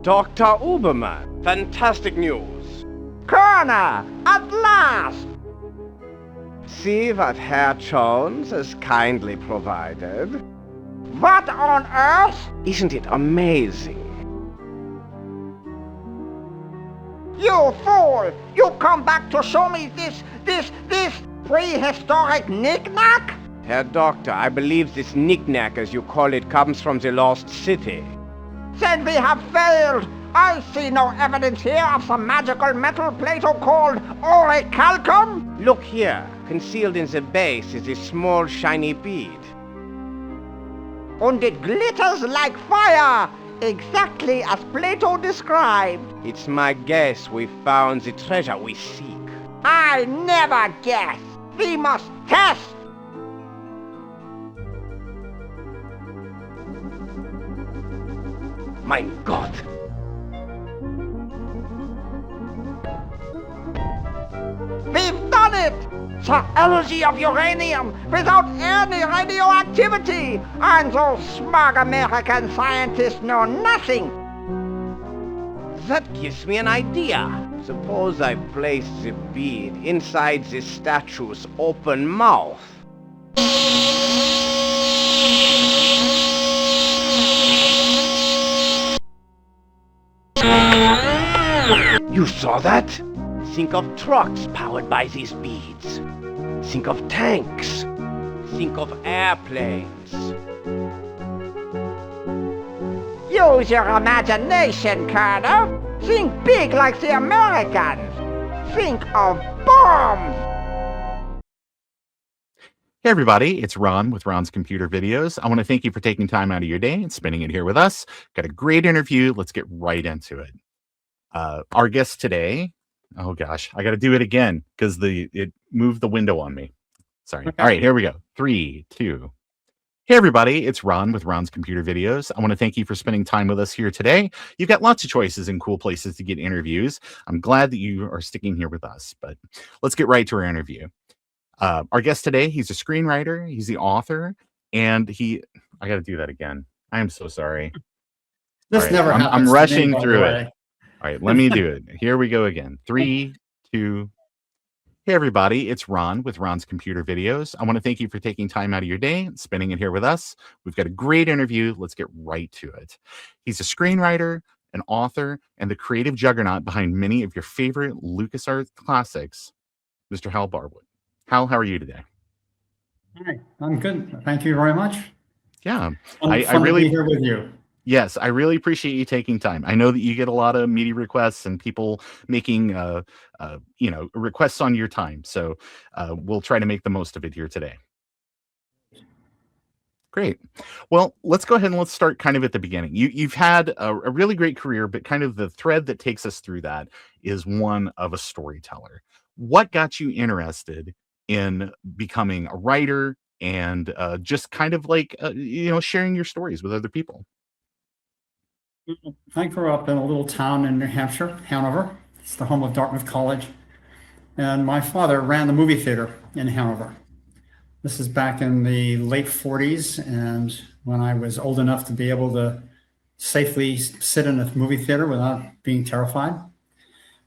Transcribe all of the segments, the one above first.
Dr. Uberman, fantastic news. Colonel, at last! See what Herr Jones has kindly provided? What on earth? Isn't it amazing? You fool! You come back to show me this prehistoric knick-knack? Herr Doctor, I believe this knick-knack, as you call it, comes from the lost city. Then we have failed! I see no evidence here of some magical metal Plato called orichalcum! Look here. Concealed in the base is a small shiny bead. And it glitters like fire! Exactly as Plato described. It's my guess we found the treasure we seek. I never guess! We must test! My God! We've done it! The energy of uranium without any radioactivity! And those smug American scientists know nothing! That gives me an idea. Suppose I place the bead inside the statue's open mouth. You saw that? Think of trucks powered by these beads. Think of tanks. Think of airplanes. Use your imagination, Colonel. Think big like the Americans. Think of bombs. Hey everybody, it's Ron with Ron's Computer Videos. I want to thank you for taking time out of your day and spending it here with us. Got a great interview. Let's get right into it. Our guest today, oh gosh, I got to do it again because it moved the window on me. Sorry. Okay. All right, here we go. 3, 2. Hey everybody, it's Ron with Ron's Computer Videos. I want to thank you for spending time with us here today. You've got lots of choices and cool places to get interviews. I'm glad that you are sticking here with us, but let's get right to our interview. Our guest today, he's a screenwriter, he's the author, and I got to do that again. I am so sorry. This right, never happens. I'm to rushing me, by through the it. way. All right, let me do it. Here we go again. 3, 2. Hey everybody, it's Ron with Ron's Computer Videos. I want to thank you for taking time out of your day and spending it here with us. We've got a great interview. Let's get right to it. He's a screenwriter, an author, and the creative juggernaut behind many of your favorite LucasArts classics, Mr. Hal Barwood. Hal, how are you today? Hi, I'm good. Thank you very much. Yeah, Fun I to really be here with you. Yes, I really appreciate you taking time. I know that you get a lot of media requests and people making requests on your time. So we'll try to make the most of it here today. Great. Well, let's go ahead and let's start kind of at the beginning. You've had a really great career, but kind of the thread that takes us through that is one of a storyteller. What got you interested in becoming a writer and just kind of like, sharing your stories with other people? I grew up in a little town in New Hampshire, Hanover. It's the home of Dartmouth College. And my father ran the movie theater in Hanover. This is back in the late 40s, and when I was old enough to be able to safely sit in a movie theater without being terrified.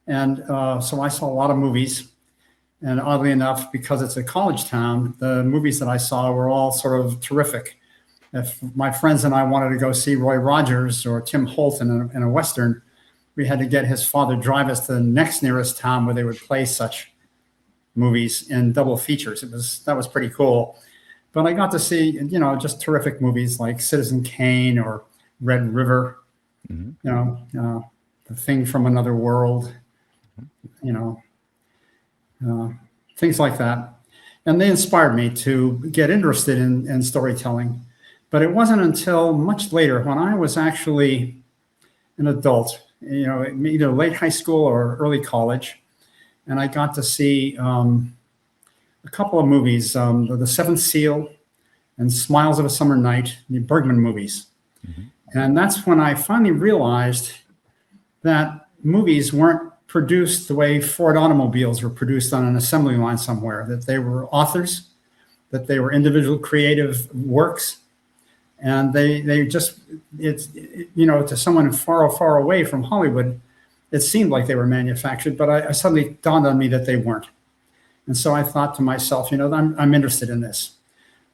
And so I saw a lot of movies. And oddly enough, because it's a college town, the movies that I saw were all sort of terrific. If my friends and I wanted to go see Roy Rogers or Tim Holt in a Western, we had to get his father drive us to the next nearest town where they would play such movies in double features. That was pretty cool. But I got to see, just terrific movies like Citizen Kane or Red River, The Thing from Another World, things like that. And they inspired me to get interested in storytelling. But it wasn't until much later, when I was actually an adult, either late high school or early college, and I got to see a couple of movies, The Seventh Seal and Smiles of a Summer Night, the Bergman movies. Mm-hmm. And that's when I finally realized that movies weren't produced the way Ford automobiles were produced on an assembly line somewhere, that they were authors, that they were individual creative works, And they just, to someone far away from Hollywood, it seemed like they were manufactured, but I suddenly dawned on me that they weren't. And so I thought to myself, I'm interested in this.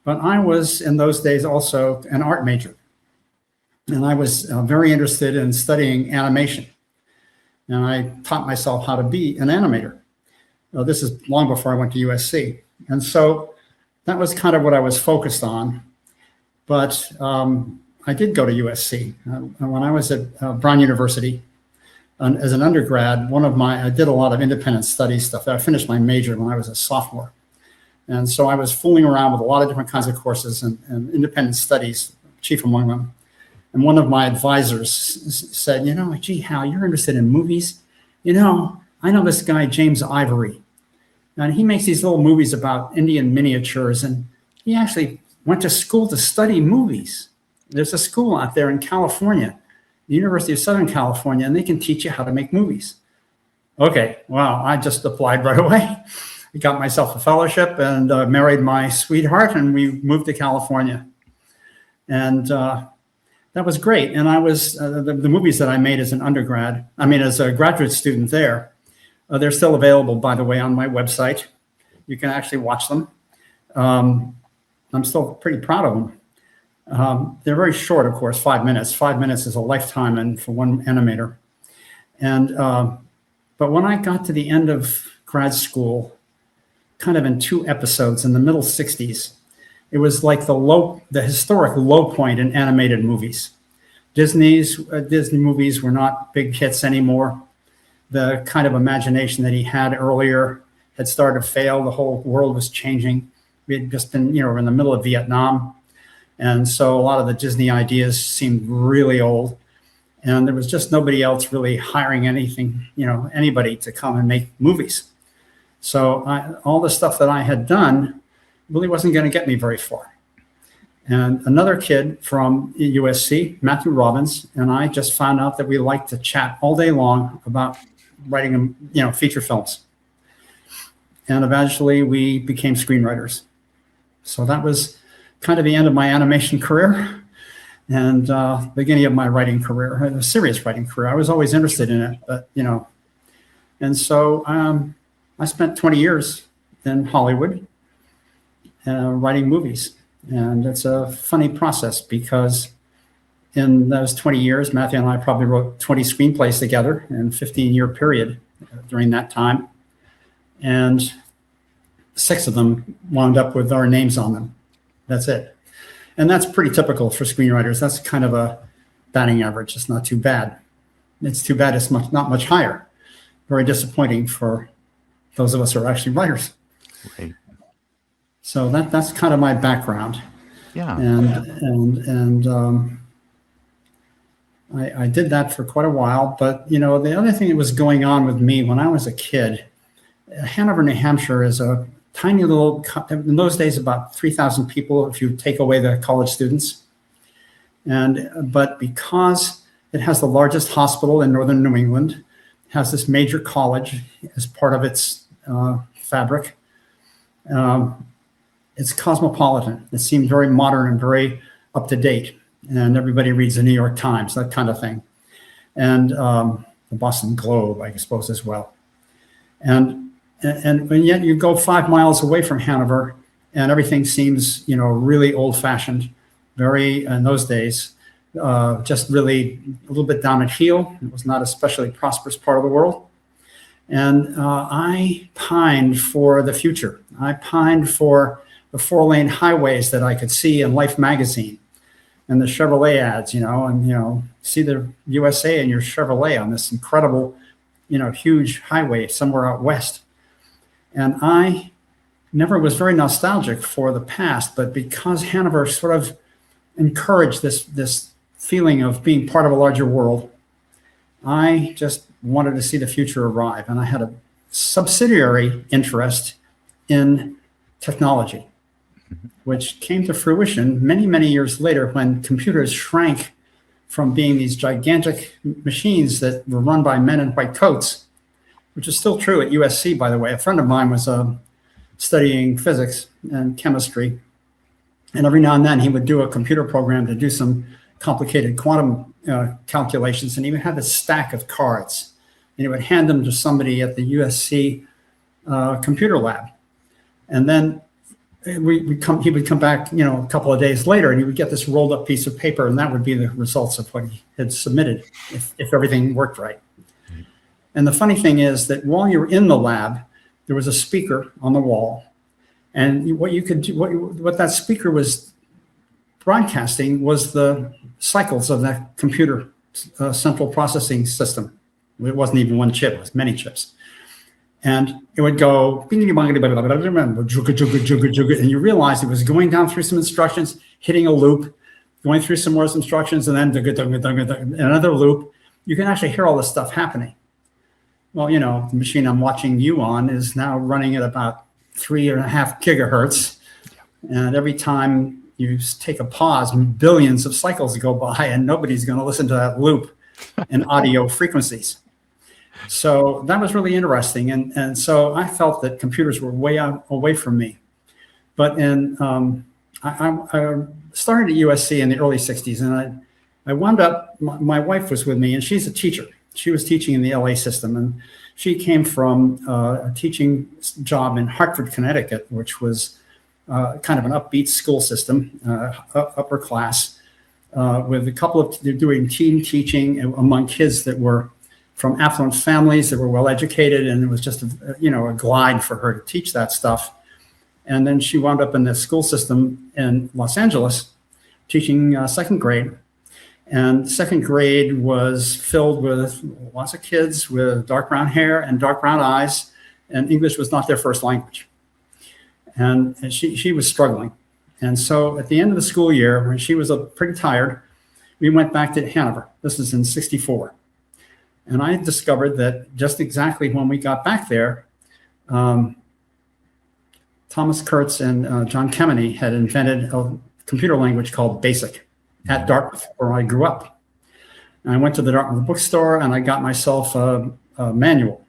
But I was, in those days, also an art major. And I was very interested in studying animation. And I taught myself how to be an animator. This is long before I went to USC. And so that was kind of what I was focused on. But I did go to USC. When I was at Brown University, as an undergrad, I did a lot of independent studies stuff. I finished my major when I was a sophomore. And so I was fooling around with a lot of different kinds of courses and independent studies, chief among them. And one of my advisors said, gee, Hal, you're interested in movies? I know this guy, James Ivory, and he makes these little movies about Indian miniatures, and he actually went to school to study movies. There's a school out there in California, the University of Southern California, and they can teach you how to make movies. Okay, well, I just applied right away. I got myself a fellowship and married my sweetheart, and we moved to California. And that was great. And I was, the movies that I made as as a graduate student there, they're still available, by the way, on my website. You can actually watch them. I'm still pretty proud of them. They're very short, of course, 5 minutes. 5 minutes is a lifetime and for one animator. And but when I got to the end of grad school, kind of in 2 episodes in the middle 60s, it was like the historic low point in animated movies. Disney movies were not big hits anymore. The kind of imagination that he had earlier had started to fail. The whole world was changing. We had just been, in the middle of Vietnam. And so a lot of the Disney ideas seemed really old. And there was just nobody else really hiring anybody to come and make movies. So all the stuff that I had done really wasn't going to get me very far. And another kid from USC, Matthew Robbins, and I just found out that we liked to chat all day long about writing, feature films. And eventually we became screenwriters. So that was kind of the end of my animation career and beginning of my writing career, a serious writing career. I was always interested in it, but, and so I spent 20 years in Hollywood writing movies. And it's a funny process because in those 20 years, Matthew and I probably wrote 20 screenplays together in a 15-year period during that time. And 6 of them wound up with our names on them. That's it. And that's pretty typical for screenwriters. That's kind of a batting average. It's not too bad. It's too bad it's not much higher. Very disappointing for those of us who are actually writers. Right. So that's kind of my background. Yeah. I did that for quite a while. But, the other thing that was going on with me when I was a kid, Hanover, New Hampshire is a tiny little, in those days, about 3,000 people if you take away the college students. But because it has the largest hospital in northern New England, has this major college as part of its fabric, it's cosmopolitan. It seemed very modern and very up to date. And everybody reads the New York Times, that kind of thing. And the Boston Globe, I suppose, as well. And yet you go 5 miles away from Hanover and everything seems, really old fashioned, very, in those days, just really a little bit down at heel. It was not a especially prosperous part of the world. And I pined for the future. I pined for the 4-lane highways that I could see in Life magazine and the Chevrolet ads, and, see the USA and your Chevrolet on this incredible, huge highway somewhere out west. And I never was very nostalgic for the past, but because Hanover sort of encouraged this feeling of being part of a larger world, I just wanted to see the future arrive. And I had a subsidiary interest in technology, which came to fruition many, many years later when computers shrank from being these gigantic machines that were run by men in white coats, which is still true at USC, by the way. A friend of mine was studying physics and chemistry And every now and then he would do a computer program to do some complicated quantum calculations, and he would have a stack of cards, and he would hand them to somebody at the USC computer lab. And then he would come back, a couple of days later, and he would get this rolled up piece of paper, and that would be the results of what he had submitted if everything worked right. And the funny thing is that while you're in the lab, there was a speaker on the wall, and what you could do, what that speaker was broadcasting was the cycles of that computer central processing system. It wasn't even one chip; it was many chips. And it would go, and you realize it was going down through some instructions, hitting a loop, going through some more instructions, and then another loop. You can actually hear all this stuff happening. Well, the machine I'm watching you on is now running at about 3.5 gigahertz. And every time you take a pause, billions of cycles go by, and nobody's going to listen to that loop in audio frequencies. So that was really interesting. And so I felt that computers were way out away from me. But I started at USC in the early 60s, and I wound up, my wife was with me, and she's a teacher. She was teaching in the LA system, and she came from a teaching job in Hartford, Connecticut, which was kind of an upbeat school system, upper class, with a couple of, they're doing team teaching among kids that were from affluent families that were well educated, and it was just a glide for her to teach that stuff. And then she wound up in the school system in Los Angeles teaching second grade. And second grade was filled with lots of kids with dark brown hair and dark brown eyes, and English was not their first language. And she was struggling. And so at the end of the school year, when she was pretty tired, we went back to Hanover. This is in '64. And I discovered that just exactly when we got back there, Thomas Kurtz and John Kemeny had invented a computer language called BASIC at Dartmouth, where I grew up. And I went to the Dartmouth bookstore and I got myself a manual.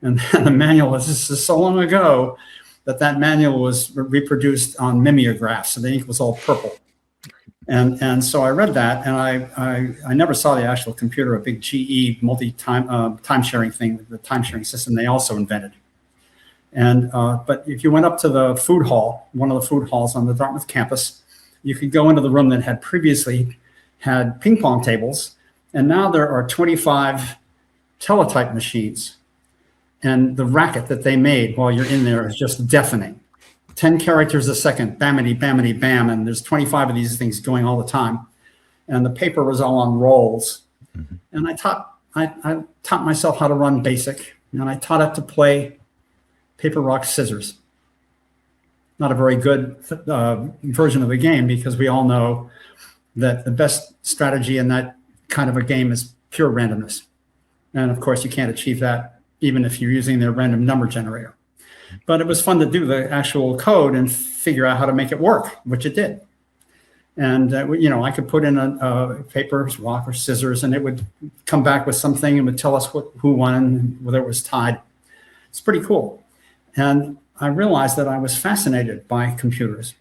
And the manual, this is so long ago that manual was reproduced on mimeographs, so the ink was all purple. And so I read that, and I never saw the actual computer, a big GE time sharing thing, the time sharing system they also invented. And but if you went up to the food hall, one of the food halls on the Dartmouth campus, you could go into the room that had previously had ping pong tables, and now there are 25 teletype machines. And the racket that they made while you're in there is just deafening. 10 characters a second, bamity, bamity, bam, and there's 25 of these things going all the time. And the paper was all on rolls. Mm-hmm. And I taught myself how to run BASIC, and I taught it to play paper, rock, scissors. Not a very good version of the game, because we all know that the best strategy in that kind of a game is pure randomness. And of course, you can't achieve that even if you're using their random number generator. But it was fun to do the actual code and figure out how to make it work, which it did. And, I could put in a paper, rock, or scissors, and it would come back with something and would tell us who won and whether it was tied. It's pretty cool. And I realized that I was fascinated by computers.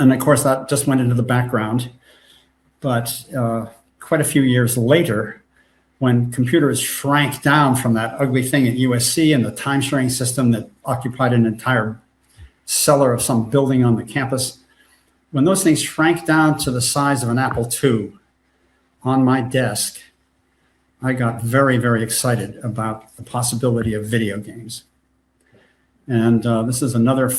And of course, that just went into the background. But quite a few years later, when computers shrank down from that ugly thing at USC and the time sharing system that occupied an entire cellar of some building on the campus, when those things shrank down to the size of an Apple II on my desk, I got very, very excited about the possibility of video games. And this is another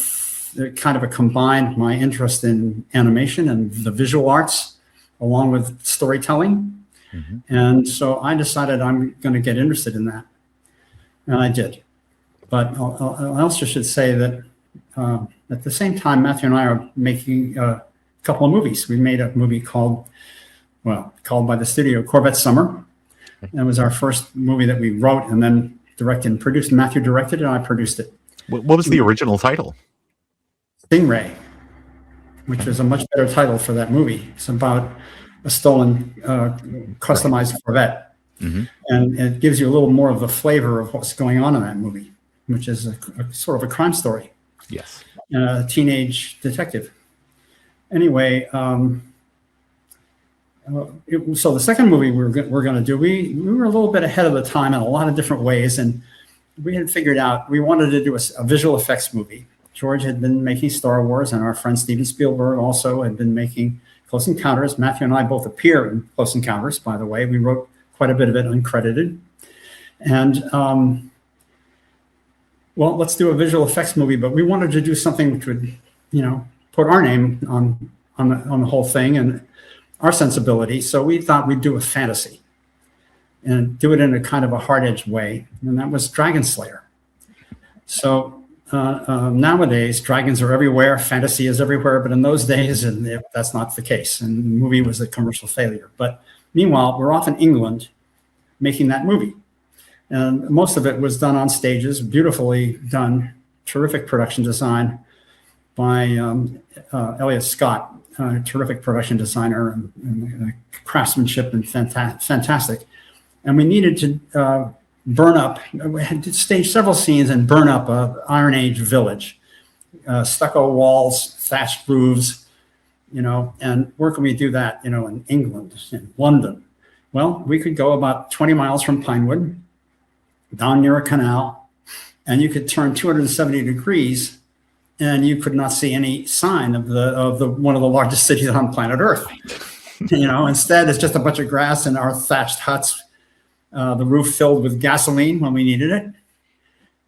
kind of a combined my interest in animation and the visual arts along with storytelling. Mm-hmm. And so I decided I'm going to get interested in that. And I did. But I also should say that at the same time, Matthew and I are making a couple of movies. We made a movie called by the studio, Corvette Summer. That was our first movie that we wrote and then directed and produced. Matthew directed it and I produced it. What was the original title? Stingray, which is a much better title for that movie. It's about a stolen, customized Corvette. Mm-hmm. And it gives you a little more of the flavor of what's going on in that movie, which is a sort of a crime story. Yes. A teenage detective. anyway, so the second movie we're going to do, we were a little bit ahead of the time in a lot of different ways, and we had figured out we wanted to do a visual effects movie. George had been making Star Wars, and our friend Steven Spielberg also had been making Close Encounters. Matthew and I both appear in Close Encounters, by the way. We wrote quite a bit of it uncredited. And, well, let's do a visual effects movie, but we wanted to do something which would, put our name on the whole thing and our sensibility. So we thought we'd do a fantasy and do it in a kind of a hard-edged way. And that was Dragonslayer. So nowadays, dragons are everywhere, fantasy is everywhere, but in those days, that's not the case. And the movie was a commercial failure. But meanwhile, we're off in England making that movie. And most of it was done on stages, beautifully done, terrific production design by Elliot Scott, a terrific production designer and craftsmanship and fantastic. And we needed to burn up, we had to stage several scenes and burn up a Iron Age village, stucco walls, thatched roofs, and where can we do that, in England, in London? Well, we could go about 20 miles from Pinewood, down near a canal, and you could turn 270 degrees and you could not see any sign of the one of the largest cities on planet Earth. Instead it's just a bunch of grass and our thatched huts, the roof filled with gasoline when we needed it.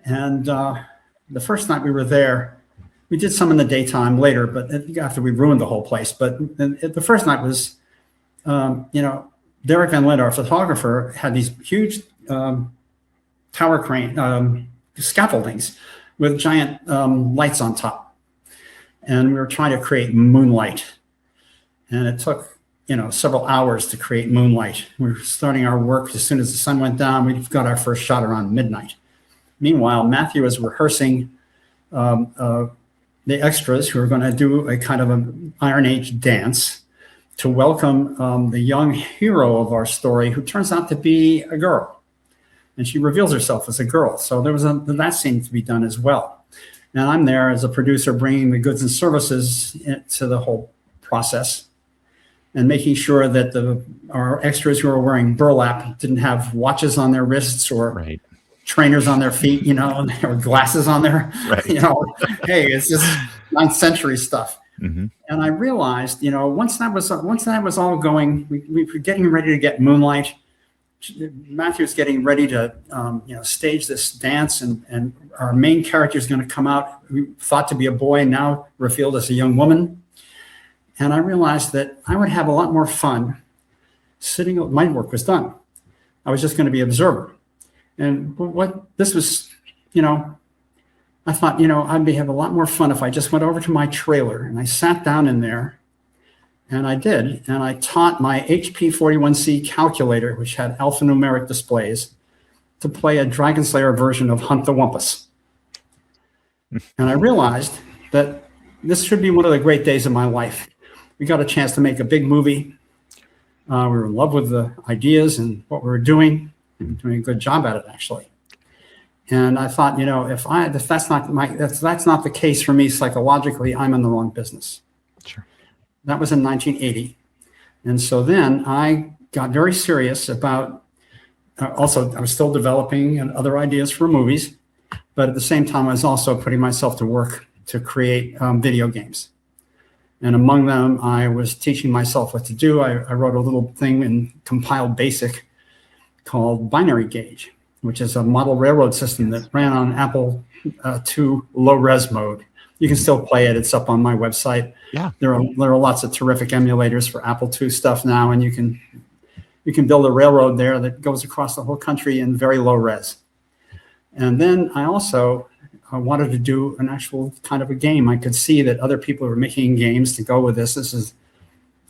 And the first night we were there, we did some in the daytime later, but after we ruined the whole place. But the first night was, Derek Van Linde, our photographer, had these huge tower crane scaffoldings with giant lights on top. And we were trying to create moonlight. And it took, several hours to create moonlight. We were starting our work as soon as the sun went down. We got our first shot around midnight. Meanwhile, Matthew was rehearsing the extras who were going to do a kind of an Iron Age dance to welcome the young hero of our story, who turns out to be a girl. And she reveals herself as a girl. So there was that scene to be done as well. And I'm there as a producer bringing the goods and services to the whole process and making sure that our extras who are wearing burlap didn't have watches on their wrists or trainers on their feet, or glasses on their, hey, it's just 9th century stuff. Mm-hmm. And I realized, once that was all going, we were getting ready to get moonlight. Matthew's getting ready to, stage this dance, and our main character is going to come out, who thought to be a boy, now revealed as a young woman. And I realized that I would have a lot more fun sitting. My work was done. I was just going to be observer. And what this was, I thought, I'd have a lot more fun if I just went over to my trailer and I sat down in there. And I did, and I taught my HP 41C calculator, which had alphanumeric displays, to play a Dragonslayer version of Hunt the Wumpus. And I realized that this should be one of the great days of my life. We got a chance to make a big movie. We were in love with the ideas and what we were doing, and doing a good job at it, actually. And I thought, if that's not the case for me psychologically, I'm in the wrong business. Sure. That was in 1980. And so then I got very serious about, also I was still developing other ideas for movies, but at the same time I was also putting myself to work to create video games. And among them, I was teaching myself what to do. I wrote a little thing in compiled BASIC called Binary Gauge, which is a model railroad system that ran on Apple II low-res mode. You can still play it. It's up on my website. Yeah, there are lots of terrific emulators for Apple II stuff now, and you can build a railroad there that goes across the whole country in very low res. And then I also wanted to do an actual kind of a game. I could see that other people were making games to go with this. This is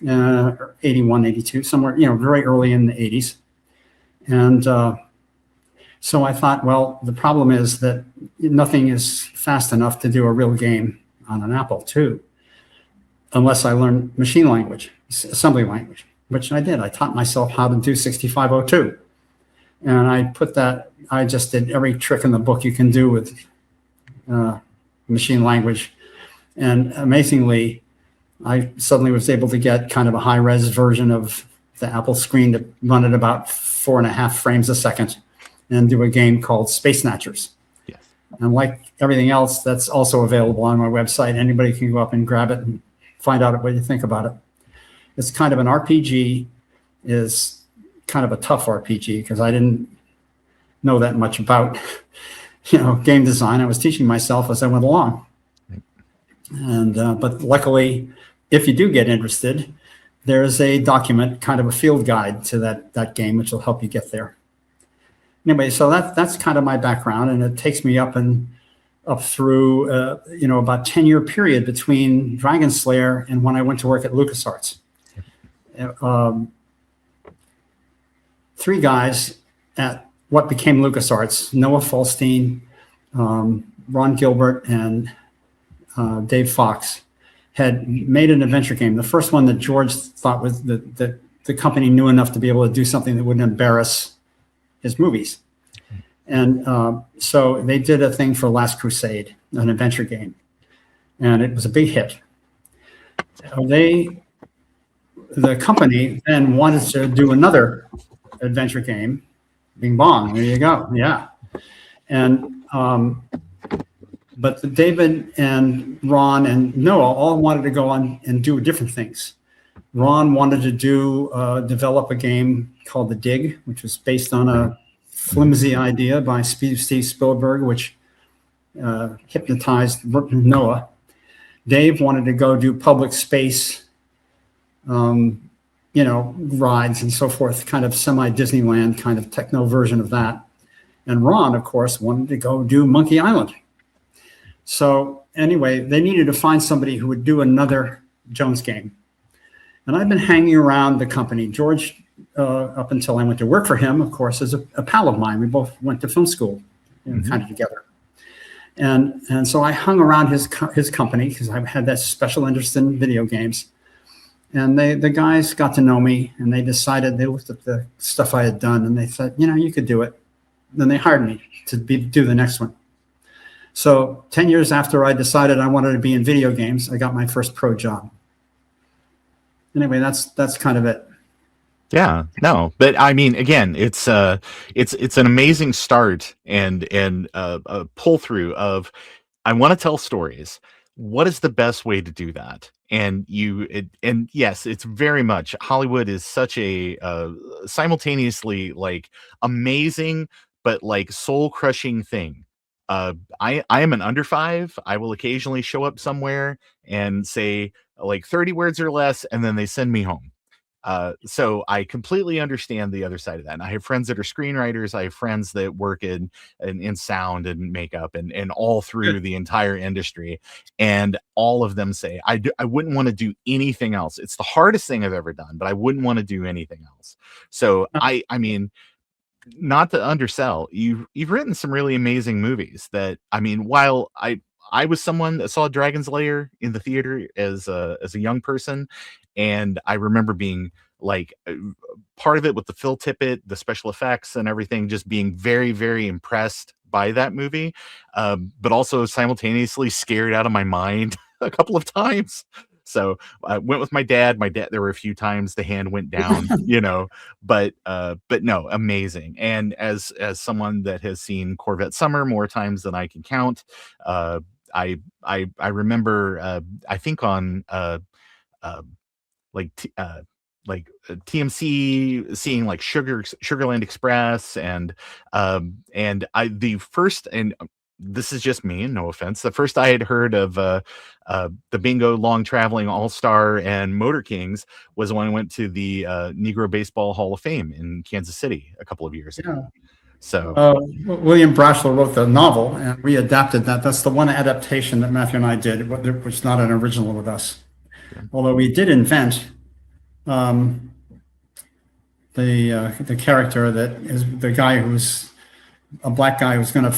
81, 82, somewhere, very early in the 80s. And so I thought, well, the problem is that nothing is fast enough to do a real game on an Apple II unless I learn machine language, assembly language, which I did. I taught myself how to do 6502. And I just did every trick in the book you can do with machine language. And amazingly, I suddenly was able to get kind of a high-res version of the Apple screen to run at about 4.5 frames a second and do a game called Space Snatchers. Yes. And like everything else, that's also available on my website. Anybody can go up and grab it and find out what you think about it. It's kind of an RPG, is kind of a tough RPG because I didn't know that much about, game design. I was teaching myself as I went along. And but luckily, if you do get interested, there's a document, kind of a field guide to that game, which will help you get there. Anyway, so that's kind of my background, and it takes me up through about 10-year period between Dragonslayer and when I went to work at LucasArts. 3 guys at what became LucasArts: Noah Falstein, Ron Gilbert, and Dave Fox, had made an adventure game. The first one that George thought was that the company knew enough to be able to do something that wouldn't embarrass his movies. And so they did a thing for Last Crusade, an adventure game. And it was a big hit. The company then wanted to do another adventure game. Bing bong, there you go. Yeah. And but David and Ron and Noah all wanted to go on and do different things. Ron wanted to develop a game called The Dig, which was based on a flimsy idea by Steve Spielberg, which hypnotized Noah. Dave wanted to go do public space, rides and so forth, kind of semi-Disneyland kind of techno version of that. And Ron, of course, wanted to go do Monkey Island. So anyway, they needed to find somebody who would do another Jones game. And I've been hanging around the company. George, up until I went to work for him, of course, is a pal of mine. We both went to film school, kind of together. And so I hung around his company because I had that special interest in video games. And the guys got to know me, and they looked at the stuff I had done, and they said, you could do it. Then they hired me to do the next one. So 10 years after I decided I wanted to be in video games, I got my first pro job. Anyway, that's kind of it. Yeah, no, but I mean, again, it's an amazing start and a pull through of, I want to tell stories. What is the best way to do that? And yes, it's very much, Hollywood is such a simultaneously like amazing, but like soul crushing thing. I am an under 5. I will occasionally show up somewhere and say like 30 words or less, and then they send me home. So I completely understand the other side of that. And I have friends that are screenwriters. I have friends that work in sound and makeup and all through the entire industry. And all of them say, I wouldn't want to do anything else. It's the hardest thing I've ever done, but I wouldn't want to do anything else. So I mean, not to undersell, you've written some really amazing movies that, I mean, while I was someone that saw Dragonslayer in the theater as a young person, and I remember being like part of it with the Phil Tippett, the special effects and everything, just being very, very impressed by that movie, but also simultaneously scared out of my mind a couple of times. So I went with my dad. There were a few times the hand went down, but no, amazing. And as someone that has seen Corvette Summer more times than I can count, I remember I think on TMC seeing like Sugarland Express and this is just me, and no offense, the first I had heard of the Bingo Long Traveling All-Star and Motor Kings was when I went to the Negro Baseball Hall of Fame in Kansas City a couple of years ago. So William Brashler wrote the novel, and we adapted that. That's the one adaptation that Matthew and I did, which is not an original with us. Yeah. Although we did invent the character that is the guy who's a black guy who's going to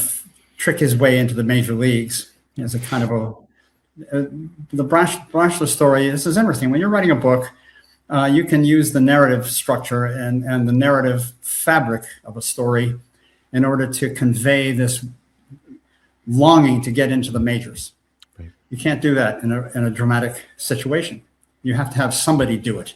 trick his way into the major leagues. As a kind of the Brashler story. This is interesting. When you're writing a book, you can use the narrative structure and the narrative fabric of a story in order to convey this longing to get into the majors. Right. You can't do that in a dramatic situation. You have to have somebody do it.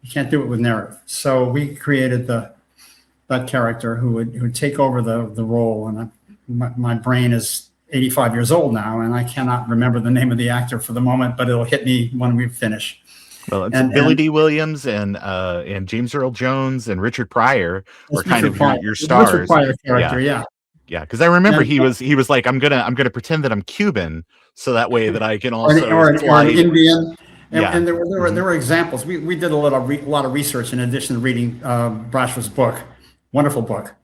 You can't do it with narrative. So we created that character who would take over the role. And my brain is 85 years old now, and I cannot remember the name of the actor for the moment, but it'll hit me when we finish. Well, it's Billy D. Williams and James Earl Jones and Richard Pryor were kind of your stars. Richard Pryor character, yeah. Yeah, because I remember he was like, I'm gonna pretend that I'm Cuban, so that way that I can also or an Indian. And, yeah. and there were examples. We did a lot of research in addition to reading Brashford's book, wonderful book.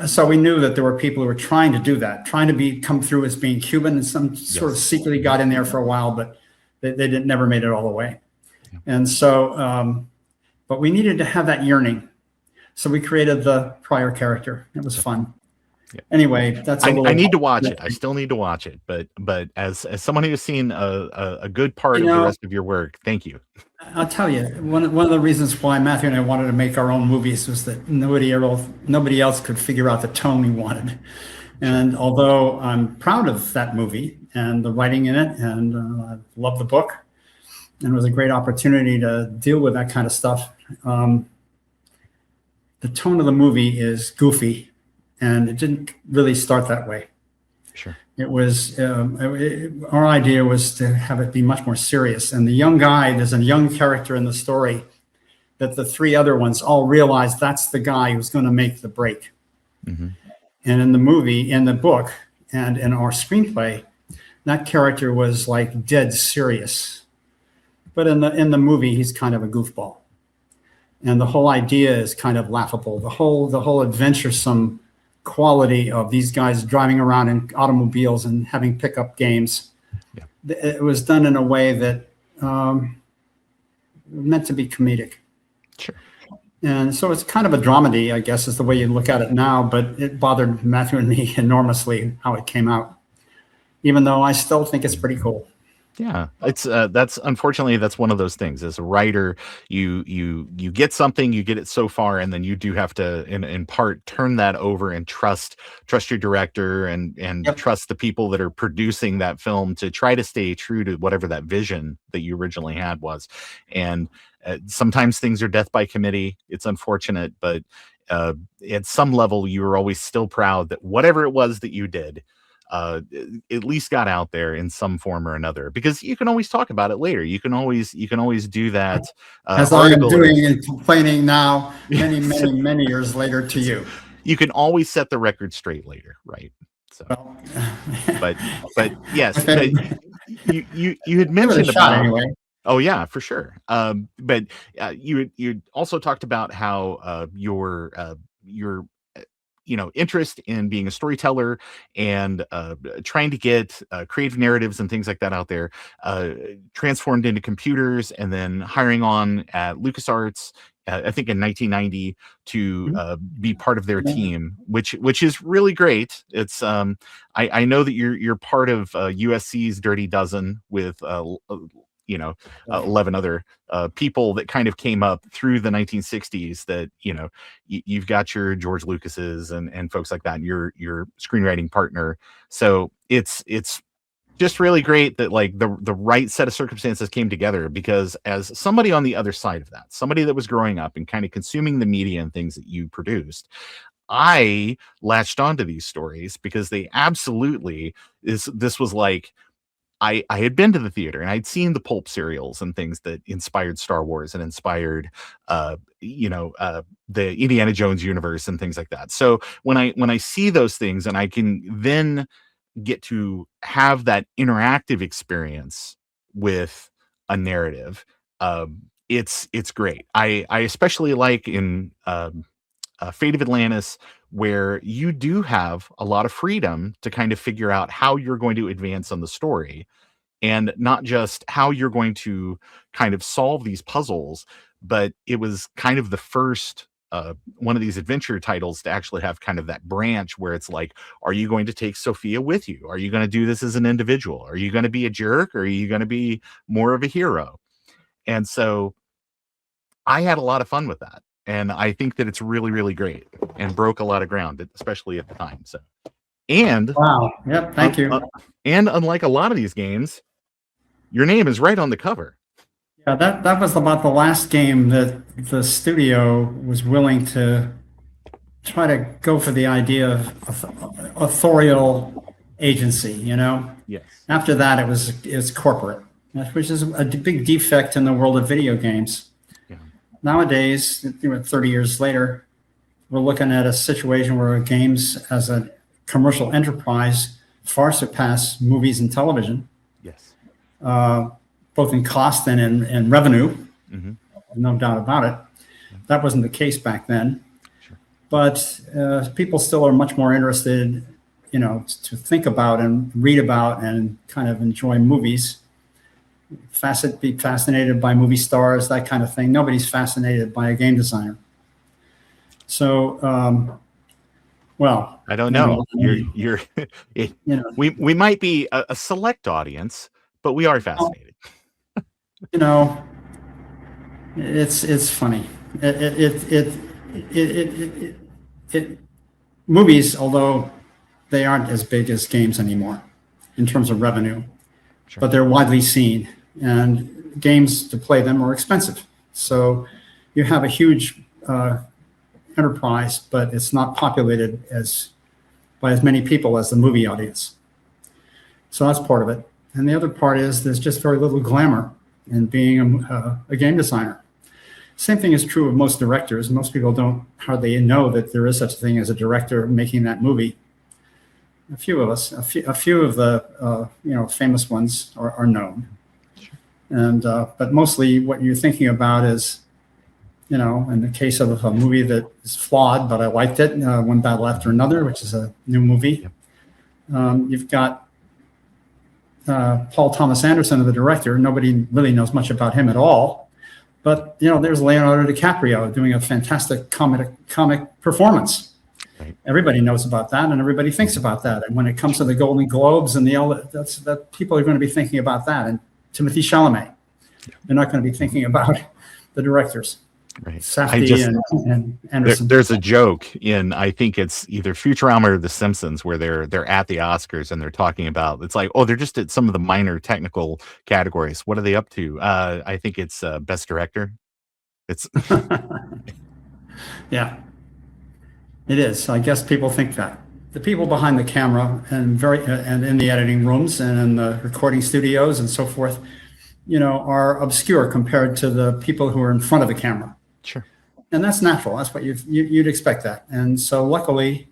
So we knew that there were people who were trying to do that, trying to come through as being Cuban, and some sort of secretly got in there for a while, but they never made it all the way. Yeah. And so, but we needed to have that yearning. So we created the Pryor character. It was fun. Yeah. Anyway, that's I need to watch it. I still need to watch it. But as someone who's seen a good part of the rest of your work, thank you. I'll tell you, one of the reasons why Matthew and I wanted to make our own movies was that nobody else could figure out the tone we wanted. And although I'm proud of that movie and the writing in it, and I love the book, and it was a great opportunity to deal with that kind of stuff, the tone of the movie is goofy, and it didn't really start that way. Sure. It was, our idea was to have it be much more serious. And the young guy, there's a young character in the story that the three other ones all realized that's the guy who's going to make the break. Mm-hmm. And in the movie, in the book, and in our screenplay, that character was like dead serious. But in the movie, he's kind of a goofball. And the whole idea is kind of laughable. The whole adventuresome quality of these guys driving around in automobiles and having pickup games. Yeah. It was done in a way that meant to be comedic. Sure. And so it's kind of a dramedy, I guess, is the way you look at it now, but it bothered Matthew and me enormously how it came out, even though I still think it's pretty cool. Yeah, it's that's unfortunately that's one of those things. As a writer, you get something, you get it so far, and then you do have to, in part, turn that over and trust your director and yep. Trust the people that are producing that film to try to stay true to whatever that vision that you originally had was. And sometimes things are death by committee. It's unfortunate, but at some level, you were always still proud that whatever it was that you did, at least got out there in some form or another, because you can always talk about it later. You can always do that. As I am doing and complaining now, many years later to you. You can always set the record straight later, right? So, well, but yes, but you had mentioned about anyway. Oh yeah, for sure. But you also talked about how your interest in being a storyteller and trying to get creative narratives and things like that out there transformed into computers, and then hiring on at LucasArts, I think in 1990 to be part of their team, which is really great. It's I know that you're part of USC's Dirty Dozen with 11 other people that kind of came up through the 1960s that, you've got your George Lucas's and folks like that, your screenwriting partner. So it's just really great that like the right set of circumstances came together, because as somebody on the other side of that, somebody that was growing up and kind of consuming the media and things that you produced, I latched onto these stories because they absolutely this was like, I had been to the theater and I'd seen the pulp serials and things that inspired Star Wars and inspired, the Indiana Jones universe and things like that. So when I see those things and I can then get to have that interactive experience with a narrative, it's great. I especially like in Fate of Atlantis, where you do have a lot of freedom to kind of figure out how you're going to advance on the story, and not just how you're going to kind of solve these puzzles, but it was kind of the first one of these adventure titles to actually have kind of that branch where it's like, are you going to take Sophia with you? Are you going to do this as an individual? Are you going to be a jerk? Or are you going to be more of a hero? And so I had a lot of fun with that. And I think that it's really, really great and broke a lot of ground, especially at the time. So, and wow, yep, thank you. And unlike a lot of these games, Your name is right on the cover. Yeah, that was about the last game that the studio was willing to try to go for the idea of authorial agency, you know? Yes. After that, it's corporate, which is a big defect in the world of video games. Yeah. Nowadays, 30 years later, we're looking at a situation where games as a commercial enterprise far surpass movies and television. Yes. Both in cost and in revenue, no doubt about it. That wasn't the case back then. Sure. But people still are much more interested, to think about and read about and kind of enjoy movies. Be fascinated by movie stars, that kind of thing. Nobody's fascinated by a game designer. So, well, I don't know. We might be a select audience, but we are fascinated. It's funny. Movies, although they aren't as big as games anymore in terms of revenue, Sure. but they're widely seen, and games to play them are expensive. So you have a huge enterprise, but it's not populated by as many people as the movie audience. So that's part of it. And the other part is there's just very little glamour in being a game designer. Same thing is true of most directors. Most people don't hardly know that there is such a thing as a director making that movie. A few of us, a few of the famous ones are known, and but mostly what you're thinking about is, in the case of a movie that is flawed, but I liked it, One Battle After Another, which is a new movie. You've got Paul Thomas Anderson, the director. Nobody really knows much about him at all, but there's Leonardo DiCaprio doing a fantastic comic performance. Right. Everybody knows about that, and everybody thinks about that. And when it comes to the Golden Globes and that people are going to be thinking about that. And Timothée Chalamet, they're not going to be thinking about the directors. Right. Safdie and Anderson. There's a joke in, I think it's either Futurama or The Simpsons, where they're at the Oscars and they're talking about, it's like, oh, they're just at some of the minor technical categories. What are they up to? I think it's Best Director. It's yeah. It is. I guess people think that. The people behind the camera and in the editing rooms and in the recording studios and so forth, are obscure compared to the people who are in front of the camera. Sure. And that's natural. That's what you'd expect that. And so luckily,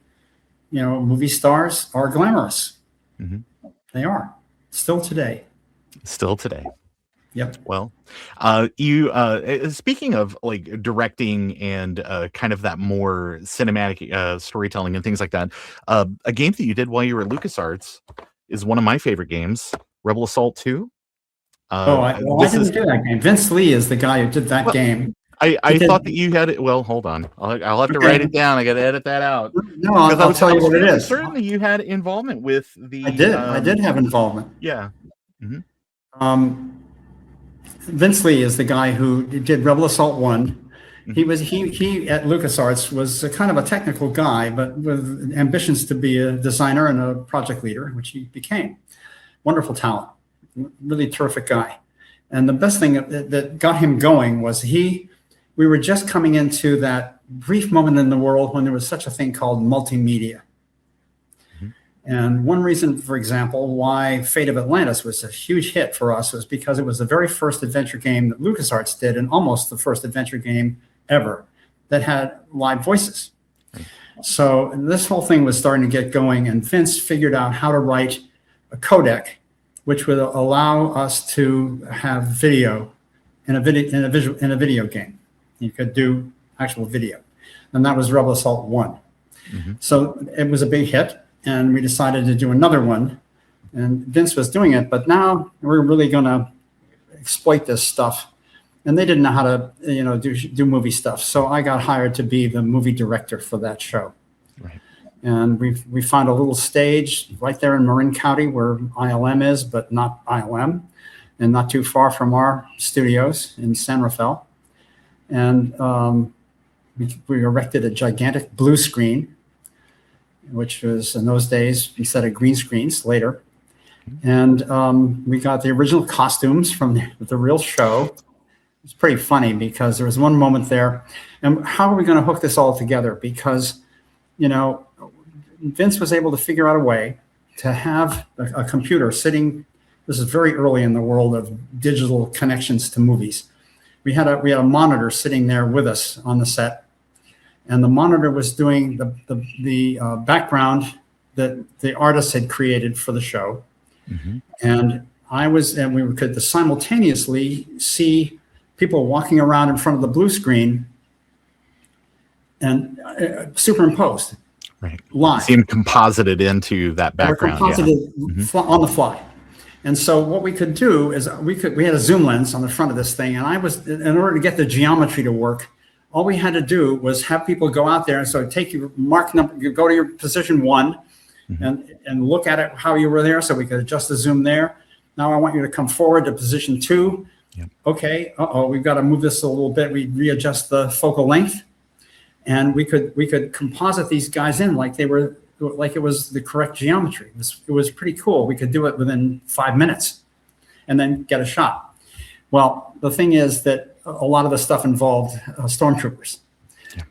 movie stars are glamorous. Mm-hmm. They are still today. Still today. Yep. Well, you speaking of like directing and kind of that more cinematic storytelling and things like that, a game that you did while you were at LucasArts is one of my favorite games, Rebel Assault 2. I didn't do that game. Vince Lee is the guy who did that game. I thought that you had it. Well, hold on. I'll have to write it down. I got to edit that out. No, I'll tell you what it is. Certainly, you had involvement with the. I did have involvement. Yeah. Mm-hmm. Vince Lee is the guy who did Rebel Assault 1. He at LucasArts was a kind of a technical guy, but with ambitions to be a designer and a project leader, which he became. Wonderful talent, really terrific guy. And the best thing that got him going was we were just coming into that brief moment in the world when there was such a thing called multimedia. And one reason, for example, why Fate of Atlantis was a huge hit for us was because it was the very first adventure game that LucasArts did, and almost the first adventure game ever that had live voices. So this whole thing was starting to get going, and Vince figured out how to write a codec which would allow us to have video in a video game. You could do actual video, and that was Rebel Assault 1. So it was a big hit. And we decided to do another one, and Vince was doing it, but now we're really going to exploit this stuff. And they didn't know how to, do movie stuff. So I got hired to be the movie director for that show. Right. And we found a little stage right there in Marin County where ILM is, but not ILM, and not too far from our studios in San Rafael. And we erected a gigantic blue screen, which was in those days instead of green screens later. And we got the original costumes from the real show. It's pretty funny because there was one moment there, and how are we going to hook this all together? Because, you know, Vince was able to figure out a way to have a computer sitting. This is very early in the world of digital connections to movies. We had a monitor sitting there with us on the set, and the monitor was doing the background that the artist had created for the show. Mm-hmm. And we could simultaneously see people walking around in front of the blue screen and superimposed, right, live. Seemed composited into that background, on the fly. And so what we could do is we had a zoom lens on the front of this thing, and in order to get the geometry to work, all we had to do was have people go out there, and so you go to your position 1, mm-hmm. and look at it how you were there, so we could adjust the zoom there. Now I want you to come forward to position 2. Yep. Okay, we've got to move this a little bit. We readjust the focal length, and we could composite these guys in like it was the correct geometry. It was pretty cool. We could do it within 5 minutes, and then get a shot. Well, the thing is that a lot of the stuff involved Stormtroopers,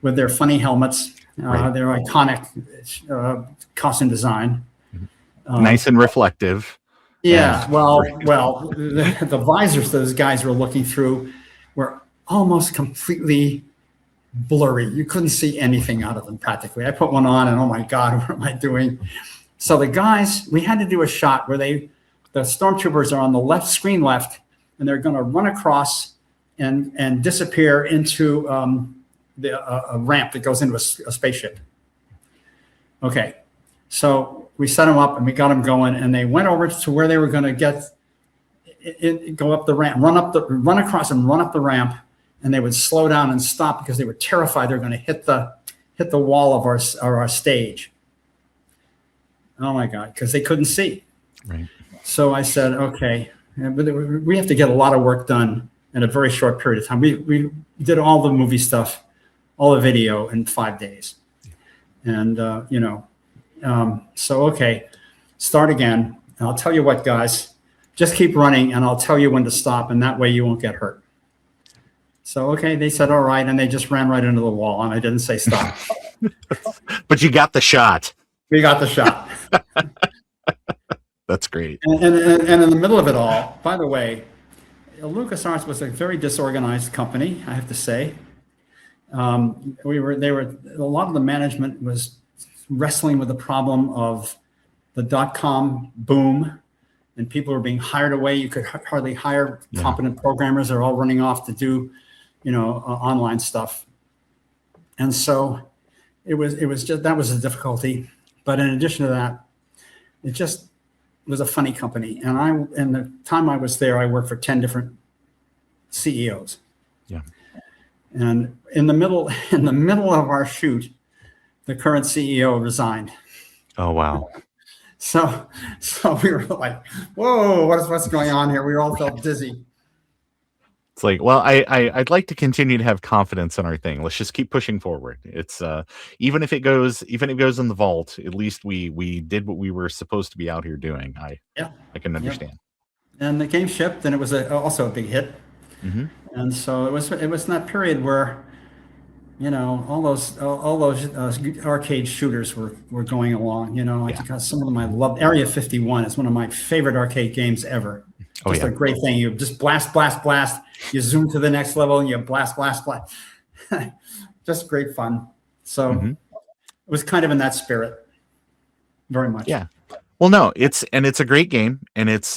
with their funny helmets, their iconic costume design, nice and reflective. Yeah, well, the visors those guys were looking through were almost completely blurry. You couldn't see anything out of them practically. I put one on and oh my God, what am I doing? So the guys, we had to do a shot where the Stormtroopers are on the screen left, and they're going to run across and disappear into a ramp that goes into a spaceship. Okay, so we set them up and we got them going, and they went over to where they were going to go up the ramp, run across and run up the ramp, and they would slow down and stop because they were terrified they were going to hit the wall of our stage. Oh my God, because they couldn't see. Right. So I said, okay, but we have to get a lot of work done in a very short period of time. We did all the movie stuff, all the video in 5 days, and so, okay, start again. And I'll tell you what, guys, just keep running and I'll tell you when to stop, and that way you won't get hurt. So, okay, they said, all right. And they just ran right into the wall, and I didn't say stop. But you got the shot. We got the shot. That's great. And in the middle of it all, by the way, LucasArts was a very disorganized company, I have to say. A lot of the management was wrestling with the problem of the .com boom, and people were being hired away. You could hardly hire competent programmers. They're all running off to do, online stuff. And so it was just, that was a difficulty. But in addition to that, it just was a funny company. And in the time I was there, I worked for 10 different CEOs. Yeah. And in the middle of our shoot, the current CEO resigned. Oh, wow. So we were like, whoa, what's going on here? We all felt dizzy. It's like, well, I'd like to continue to have confidence in our thing. Let's just keep pushing forward. It's even if it goes in the vault, at least we did what we were supposed to be out here doing. I can understand. Yeah. And the game shipped, and it was also a big hit. Mm-hmm. And so it was in that period where, all those arcade shooters were going along. Some of them I loved. Area 51 is one of my favorite arcade games ever. Just a great thing. You just blast. You zoom to the next level and you blast. Just great fun. So it was kind of in that spirit, very much. Yeah. Well, no, it's a great game, and it's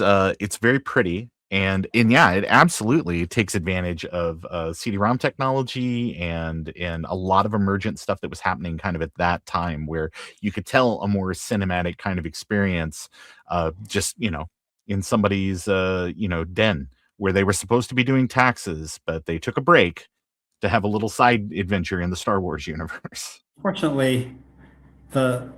very pretty. And it absolutely takes advantage of CD-ROM technology and a lot of emergent stuff that was happening kind of at that time, where you could tell a more cinematic kind of experience, just in somebody's den where they were supposed to be doing taxes, but they took a break to have a little side adventure in the Star Wars universe. Fortunately, the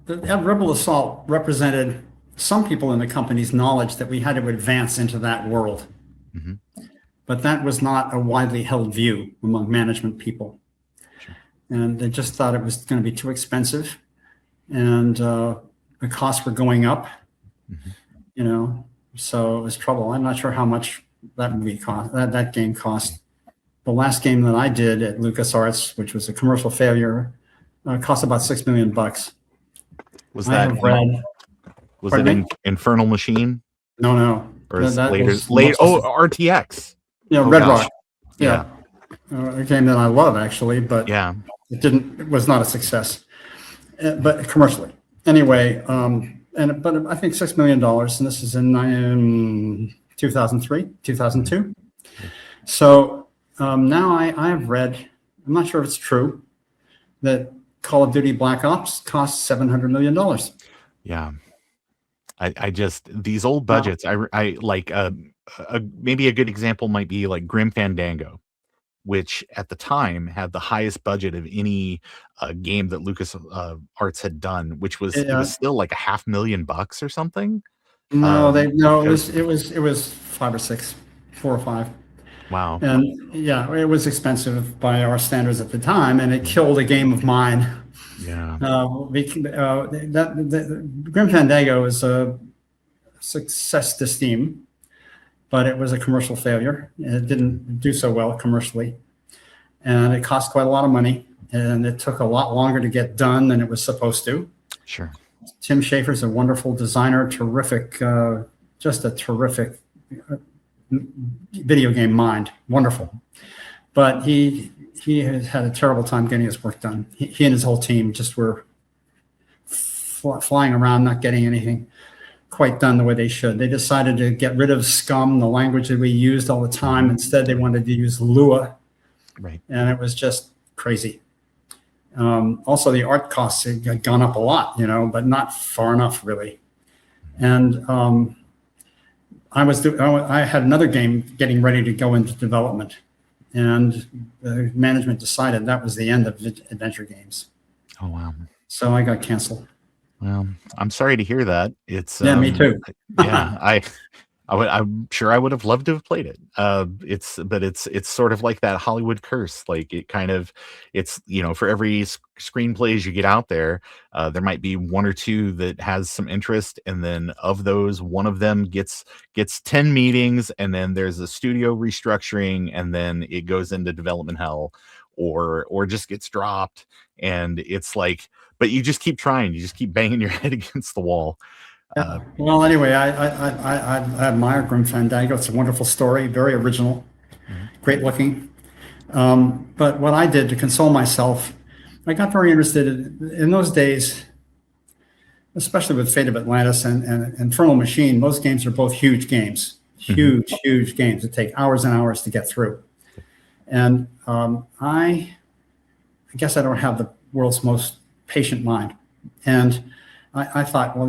Rebel Assault represented some people in the company's knowledge that we had to advance into that world. Mm-hmm. But that was not a widely held view among management people. Sure. And they just thought it was going to be too expensive, and the costs were going up. you know, so it was trouble. I'm not sure how much that movie cost, that game cost. The last game that I did at LucasArts, which was a commercial failure, cost about $6 million. Was I that have read. was it in Infernal Machine? No. Or is that later? was RTX. Yeah, Oh, Red gosh. Rock. Yeah. A game that I love actually, but Yeah. it was not a success, but commercially. Anyway, but I think $6 million, and this is in 2003, 2002. So now I have read, I'm not sure if it's true, that Call of Duty Black Ops cost $700 million. Yeah. I just, these old budgets, I like, maybe a good example might be like Grim Fandango, which at the time had the highest budget of any game that LucasArts had done, which was, it was still like $500,000 or something. It was 5 or 6, 4 or 5. Wow. And yeah, it was expensive by our standards at the time, and it killed a game of mine. Yeah. The Grim Fandango is a success to Steam, but it was a commercial failure. It didn't do so well commercially, and it cost quite a lot of money, and it took a lot longer to get done than it was supposed to. Sure. Tim Schafer's a wonderful designer, just a terrific video game mind, wonderful. But he has had a terrible time getting his work done. He and his whole team just were flying around, not getting anything quite done the way they should. They decided to get rid of Scum, the language that we used all the time. Instead, they wanted to use Lua. Right. And it was just crazy. Also, the art costs had gone up a lot, but not far enough, really. And I had another game getting ready to go into development, and the management decided that was the end of adventure games. Oh, wow. So I got canceled. Well, I'm sorry to hear that. It's me too. Yeah, I'm sure I would have loved to have played it. It's sort of like that Hollywood curse. Like it's for every screenplays you get out there, there might be one or two that has some interest, and then of those, one of them gets 10 meetings, and then there's a studio restructuring, and then it goes into development hell, or just gets dropped, and it's like, but you just keep trying, you just keep banging your head against the wall. Well, anyway, I admire Grim Fandango. It's a wonderful story, very original, great looking. But what I did to console myself, I got very interested in those days, especially with Fate of Atlantis and Infernal Machine. Those games are both huge games, huge games that take hours and hours to get through. And I guess I don't have the world's most patient mind. And I thought, well,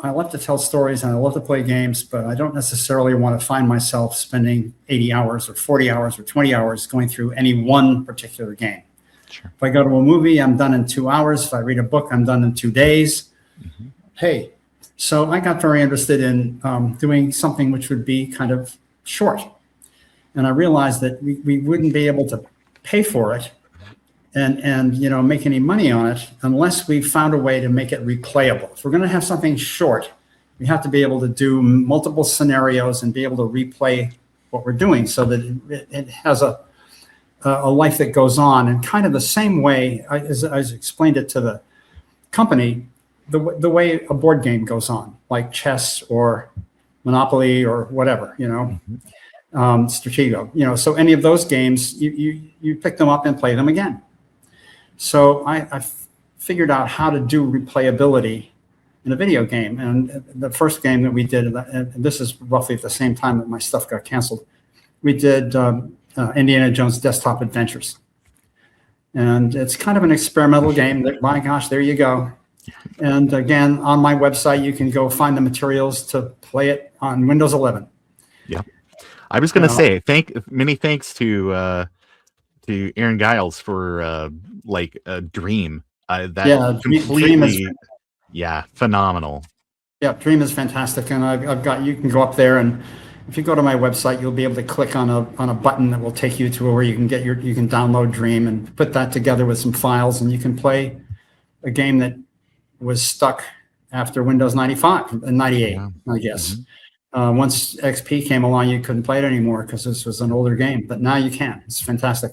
I love to tell stories and I love to play games, but I don't necessarily want to find myself spending 80 hours or 40 hours or 20 hours going through any one particular game. Sure. If I go to a movie, I'm done in 2 hours. If I read a book, I'm done in 2 days. Hey, so I got very interested in doing something which would be kind of short. And I realized that we wouldn't be able to pay for it and make any money on it unless we found a way to make it replayable. If we're going to have something short, we have to be able to do multiple scenarios and be able to replay what we're doing so that it has a life that goes on. And kind of the same way, as I explained it to the company, the way a board game goes on, like chess or Monopoly or whatever, Stratego. So any of those games, you pick them up and play them again. So I figured out how to do replayability in a video game. And the first game that we did, and this is roughly at the same time that my stuff got canceled, we did Indiana Jones Desktop Adventures. And it's kind of an experimental game that, my gosh, there you go. And again, on my website, you can go find the materials to play it on Windows 11. Yeah. I was going to say, many thanks to Aaron Giles for Dream. Dream is, phenomenal. Yeah, Dream is fantastic, and I've got, you can go up there, and if you go to my website, you'll be able to click on a button that will take you to where you can you can download Dream and put that together with some files, and you can play a game that was stuck after Windows 95 and 98, Yeah. I guess. Once XP came along, you couldn't play it anymore because this was an older game, but now you can. It's fantastic.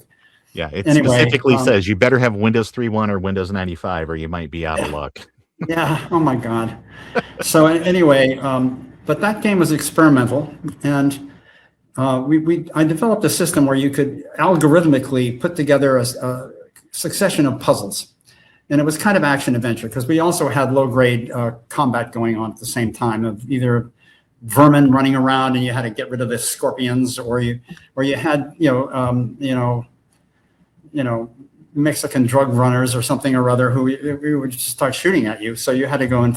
Yeah, it Anyway, specifically says you better have Windows 3.1 or Windows 95 or you might be out of luck. Yeah, oh my God. So anyway, but that game was experimental, and I developed a system where you could algorithmically put together a succession of puzzles. And it was kind of action adventure because we also had low grade combat going on at the same time, of either vermin running around and you had to get rid of the scorpions, or you had Mexican drug runners or something or other who we would just start shooting at you. So you had to go and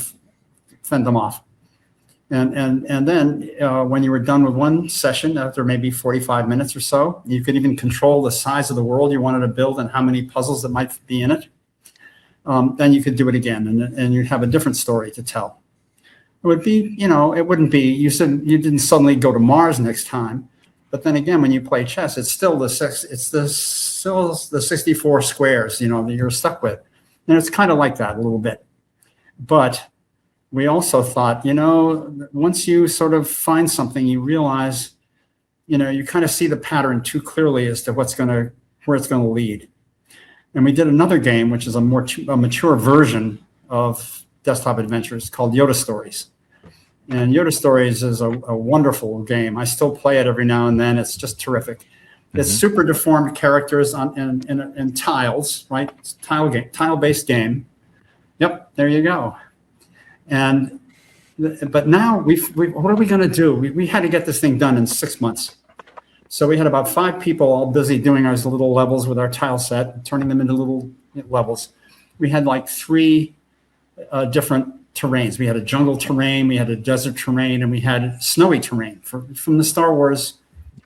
fend them off. And then when you were done with one session, after maybe 45 minutes or so, you could even control the size of the world you wanted to build and how many puzzles that might be in it. Then you could do it again, and you'd have a different story to tell. It would be, it wouldn't be, you said you didn't suddenly go to Mars next time, but then again, when you play chess, it's still the 64 squares, that you're stuck with. And it's kind of like that a little bit. But we also thought, once you sort of find something, you realize, you kind of see the pattern too clearly as to where it's going to lead. And we did another game, which is a mature version of desktop adventures called Yoda Stories. And Yoda Stories is a wonderful game. I still play it every now and then. It's just terrific. It's super deformed characters in tiles, right? It's tile-based game. Yep, there you go. But now what are we going to do? We had to get this thing done in 6 months. So we had about 5 people all busy doing our little levels with our tile set, turning them into little levels. We had like 3 different terrains. We had a jungle terrain, we had a desert terrain, and we had snowy terrain from the Star Wars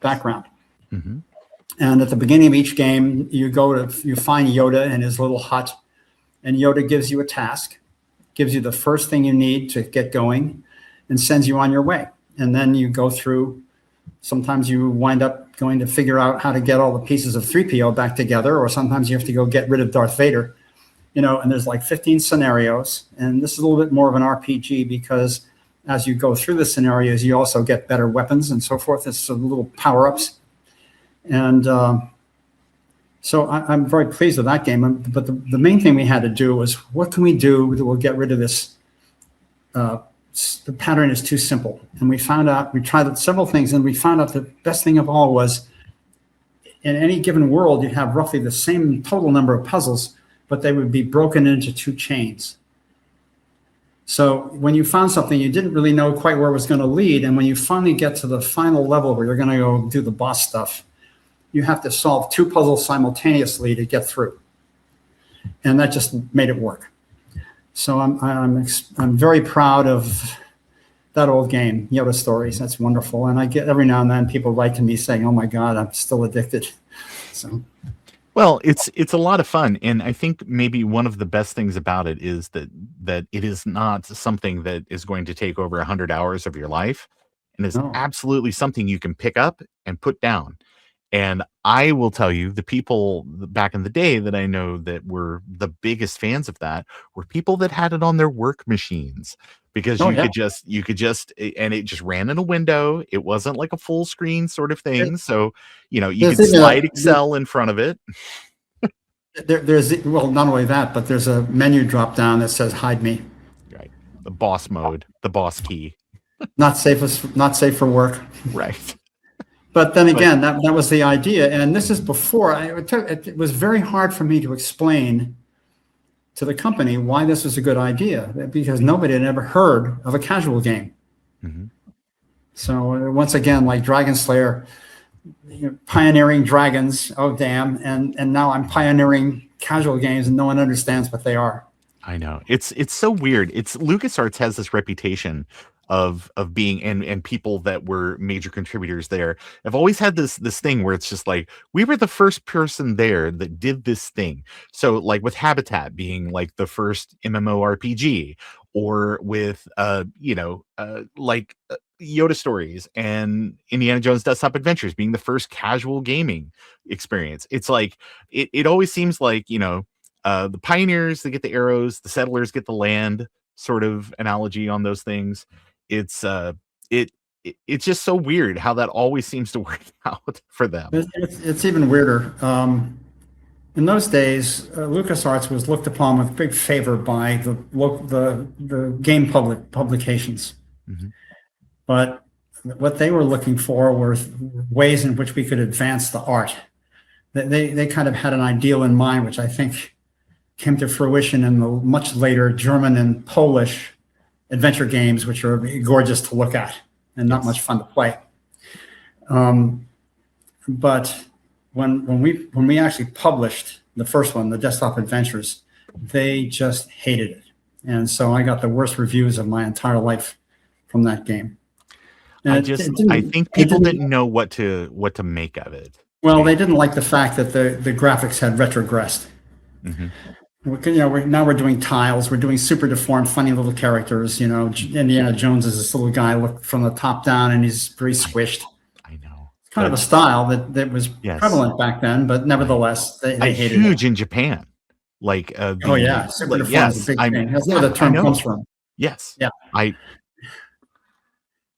background. Mm-hmm. And at the beginning of each game, you find Yoda in his little hut, and Yoda gives you a task, gives you the first thing you need to get going, and sends you on your way. And then you go through. Sometimes you wind up going to figure out how to get all the pieces of 3PO back together, or sometimes you have to go get rid of Darth Vader, and there's like 15 scenarios. And this is a little bit more of an RPG because as you go through the scenarios, you also get better weapons and so forth. It's little power-ups. And so I'm very pleased with that game. But the main thing we had to do was, what can we do that will get rid of this the pattern is too simple. And we tried several things, and we found out the best thing of all was, in any given world, you have roughly the same total number of puzzles, but they would be broken into 2 chains. So when you found something, you didn't really know quite where it was going to lead. And when you finally get to the final level where you're going to go do the boss stuff, you have to solve 2 puzzles simultaneously to get through. And that just made it work. So I'm very proud of that old game, Yoda Stories. That's wonderful. And I get every now and then people write to me saying, "Oh my God, I'm still addicted." So, well, it's a lot of fun, and I think maybe one of the best things about it is that it is not something that is going to take over 100 hours of your life, and is absolutely something you can pick up and put down. And I will tell you, the people back in the day that I know that were the biggest fans of that were people that had it on their work machines, because you could just, and it just ran in a window. It wasn't like a full screen sort of thing. So, you could slide Excel in front of it. There's not only that, but there's a menu drop down that says hide me. Right. The boss mode, the boss key. Not safe for work. Right. But then again, that was the idea. And this is before, it was very hard for me to explain to the company why this was a good idea, because nobody had ever heard of a casual game. Mm-hmm. So once again, like Dragonslayer, pioneering dragons, oh damn, and now I'm pioneering casual games and no one understands what they are. I know. It's so weird. LucasArts has this reputation of being, and people that were major contributors there have always had this thing where it's just like, we were the first person there that did this thing. So like with Habitat being like the first MMORPG, or with like Yoda Stories and Indiana Jones Desktop Adventures being the first casual gaming experience. It's like it always seems like the pioneers, they get the arrows, the settlers get the land, sort of analogy on those things. It's it's just so weird how that always seems to work out for them. It's even weirder. In those days, LucasArts was looked upon with big favor by the game publications. Mm-hmm. But what they were looking for were ways in which we could advance the art. They kind of had an ideal in mind, which I think came to fruition in the much later German and Polish adventure games, which are gorgeous to look at and not much fun to play. But when we actually published the first one, the Desktop Adventures, they just hated it. And so I got the worst reviews of my entire life from that game. And I think people didn't know what to make of it. Well, they didn't like the fact that the graphics had retrogressed. Mm-hmm. Now we're doing tiles. We're doing super deformed, funny little characters. Indiana Jones is this little guy, look from the top down, and he's very squished. I know. It's kind of a style that was prevalent back then, but nevertheless, they hated it. Huge in Japan. Like super deformed is a big thing. That's where the term comes from. Yes. Yeah.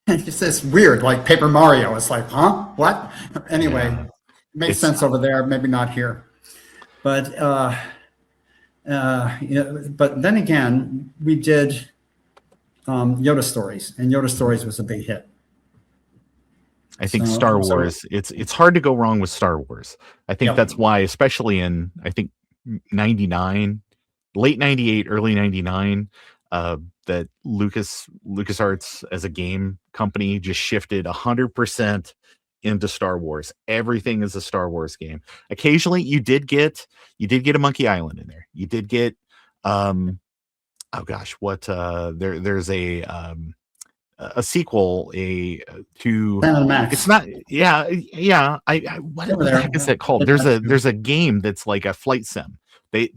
It's just weird, like Paper Mario. It's like, huh? What? Anyway, makes sense over there, maybe not here. But but then again, we did Yoda Stories, and Yoda Stories was a big hit. I think Star Wars. It's hard to go wrong with Star Wars. I think that's why, especially in '99, late '98, early '99. That LucasArts as a game company just shifted 100% into Star Wars. Everything is a Star Wars game. Occasionally you did get a Monkey Island in there. You did get there's a sequel to Max. It's not what the heck is that called? There's a game that's like a flight sim.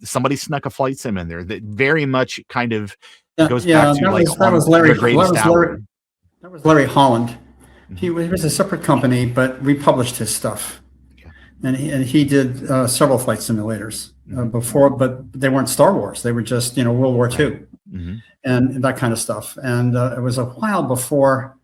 Somebody snuck a flight sim in there that very much kind of goes back to that was Larry Holland. Mm-hmm. He was a separate company, but we published his stuff, and he did several flight simulators before, but they weren't Star Wars. They were just World War II and that kind of stuff. And it was a while before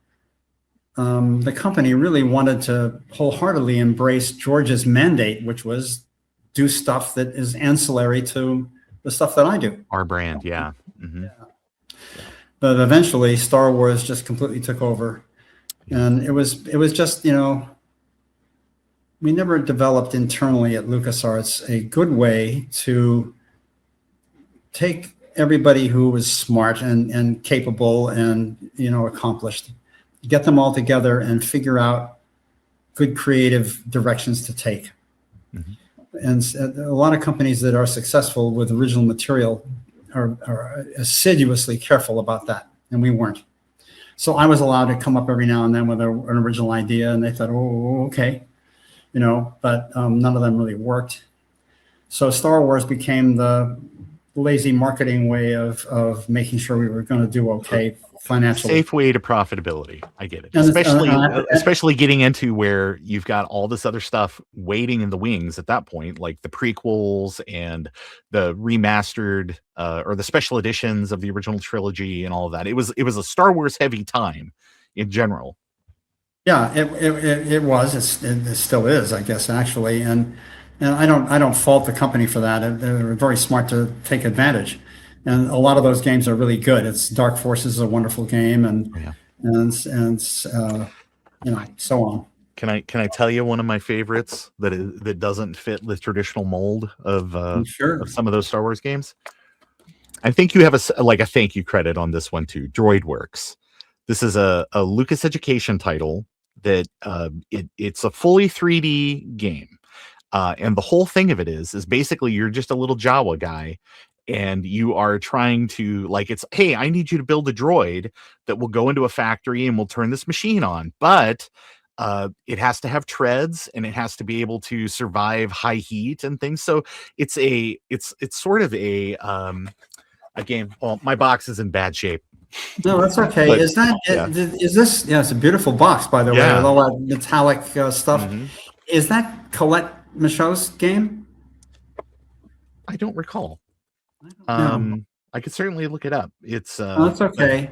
the company really wanted to wholeheartedly embrace George's mandate, which was do stuff that is ancillary to the stuff that I do. Our brand, yeah. Mm-hmm. But eventually, Star Wars just completely took over, and it was just we never developed internally at LucasArts a good way to take everybody who was smart and capable and accomplished, get them all together and figure out good creative directions to take. Mm-hmm. And a lot of companies that are successful with original material are assiduously careful about that, and we weren't. So I was allowed to come up every now and then with an original idea, and they thought, oh, okay, but none of them really worked. So Star Wars became the lazy marketing way of making sure we were going to do okay financially. Safe way to profitability. I get it. Especially getting into where you've got all this other stuff waiting in the wings at that point, like the prequels and the remastered or the special editions of the original trilogy and all of that. It was a Star Wars heavy time in general. Yeah, it was. It still is, I guess, actually. And I don't fault the company for that. They were very smart to take advantage. And a lot of those games are really good. Dark Forces is a wonderful game, and so on. Can I tell you one of my favorites that doesn't fit the traditional mold of some of those Star Wars games? I think you have a thank you credit on this one too. DroidWorks. This is a Lucas Education title that it's a fully 3D game, and the whole thing of it is basically you're just a little Jawa guy. And you are trying to hey, I need you to build a droid that will go into a factory and will turn this machine on. But it has to have treads and it has to be able to survive high heat and things. So it's sort of a game. Well, my box is in bad shape. No, that's okay. But, is this? Yeah, it's a beautiful box, by the way, with all that metallic stuff. Mm-hmm. Is that Collette Michaud's game? I don't recall. I could certainly look it up. It's Oh, that's okay.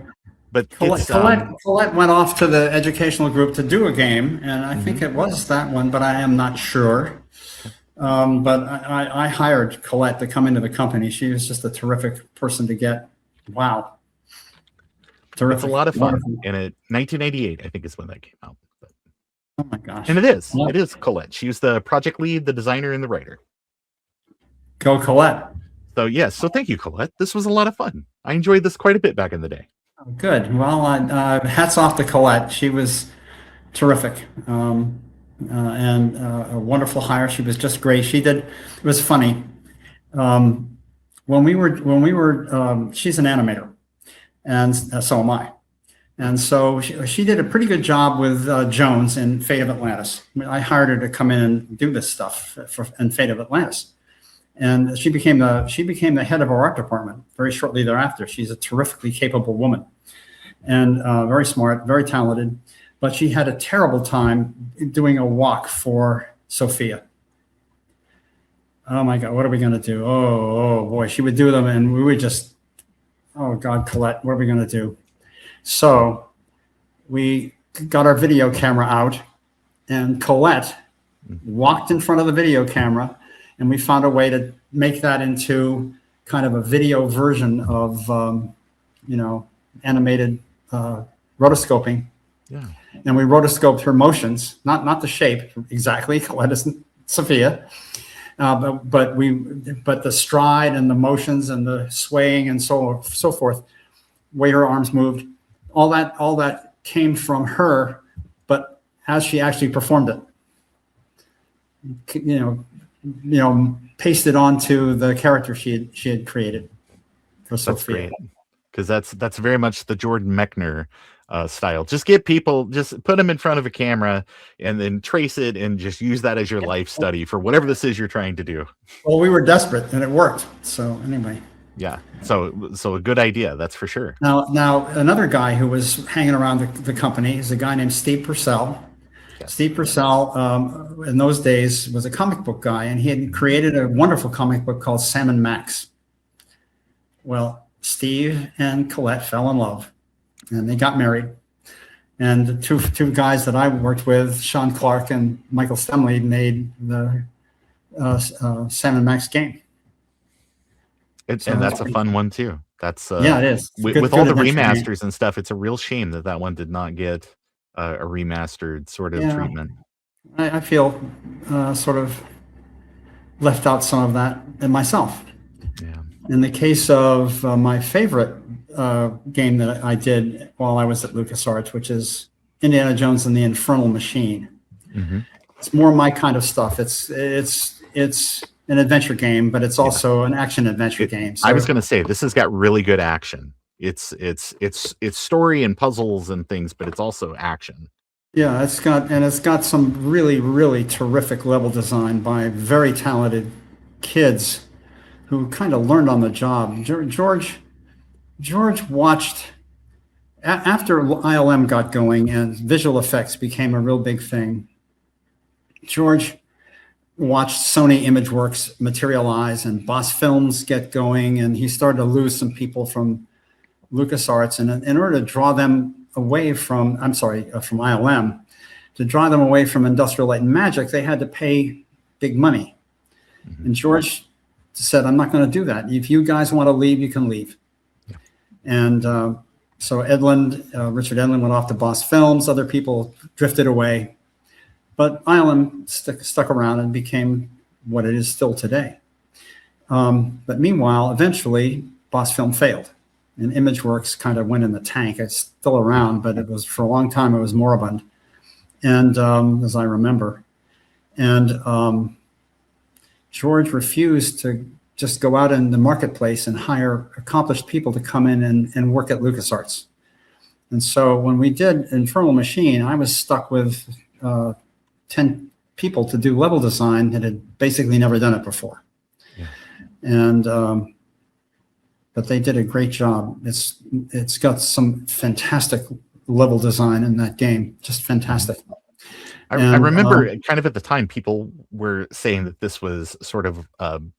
but it's Collette went off to the educational group to do a game, and I think it was that one, but I am not sure. But I hired Collette to come into the company. She was just a terrific person to get. Wow. Terrific. It's a lot of fun. And 1998, I think, is when that came out. But, oh my gosh. and it is Collette. She was the project lead, the designer, and the writer. Go Collette. So yes, so thank you, Collette. This was a lot of fun. I enjoyed this quite a bit back in the day. Good. Well, hats off to Collette. She was terrific, and a wonderful hire. She was just great. She did. It was funny. When we were, she's an animator, and so am I. And so she did a pretty good job with Jones in Fate of Atlantis. I hired her to come in and do this stuff in Fate of Atlantis. And she became the head of our art department very shortly thereafter. She's a terrifically capable woman and very smart, very talented. But she had a terrible time doing a walk for Sophia. Oh my God, what are we going to do? Oh boy, she would do them, and we would just, oh God, Collette, what are we going to do? So we got our video camera out, and Collette walked in front of the video camera. And we found a way to make that into kind of a video version of, animated rotoscoping. Yeah. And we rotoscoped her motions, not the shape exactly. Collette isn't Sophia, but the stride and the motions and the swaying and so forth, way her arms moved, all that came from her, but as she actually performed it, pasted onto the character she had created for Sophia. Because that's very much the Jordan Mechner style. Just get people, just put them in front of a camera and then trace it and just use that as your life study for whatever this is you're trying to do. Well, we were desperate and it worked. So anyway. Yeah. So a good idea. That's for sure. Now another guy who was hanging around the company is a guy named Steve Purcell. Steve Purcell, in those days, was a comic book guy, and he had created a wonderful comic book called Sam and Max. Well, Steve and Collette fell in love, and they got married. And the two guys that I worked with, Sean Clark and Michael Stemley, made the Sam and Max game. And that's a fun one too. That's yeah, it is. With all the remasters game and stuff. It's a real shame that one did not get a remastered sort of treatment. I feel sort of left out some of that in myself. Yeah. In the case of my favorite game that I did while I was at LucasArts, which is Indiana Jones and the Infernal Machine. Mm-hmm. It's more my kind of stuff. It's an adventure game, but it's also an action adventure game. So, I was going to say this has got really good action. It's story and puzzles and things, but it's also action. Yeah, it's got some really, really terrific level design by very talented kids who kind of learned on the job. George watched after ILM got going and visual effects became a real big thing. George watched Sony ImageWorks materialize and Boss Films get going, and he started to lose some people from LucasArts, and in order to draw them away from ILM, to draw them away from Industrial Light and Magic, they had to pay big money. Mm-hmm. And George said, I'm not going to do that. If you guys want to leave, you can leave. Yeah. And so Richard Edlund went off to Boss Films. Other people drifted away. But ILM stuck around and became what it is still today. But meanwhile, eventually, Boss Film failed. And ImageWorks kind of went in the tank. It's still around, but it was for a long time, it was moribund. And as I remember. And George refused to just go out in the marketplace and hire accomplished people to come in and work at LucasArts. And so when we did Infernal Machine, I was stuck with 10 people to do level design that had basically never done it before. Yeah. And but they did a great job. It's got some fantastic level design in that game, just fantastic. I remember kind of at the time people were saying that this was sort of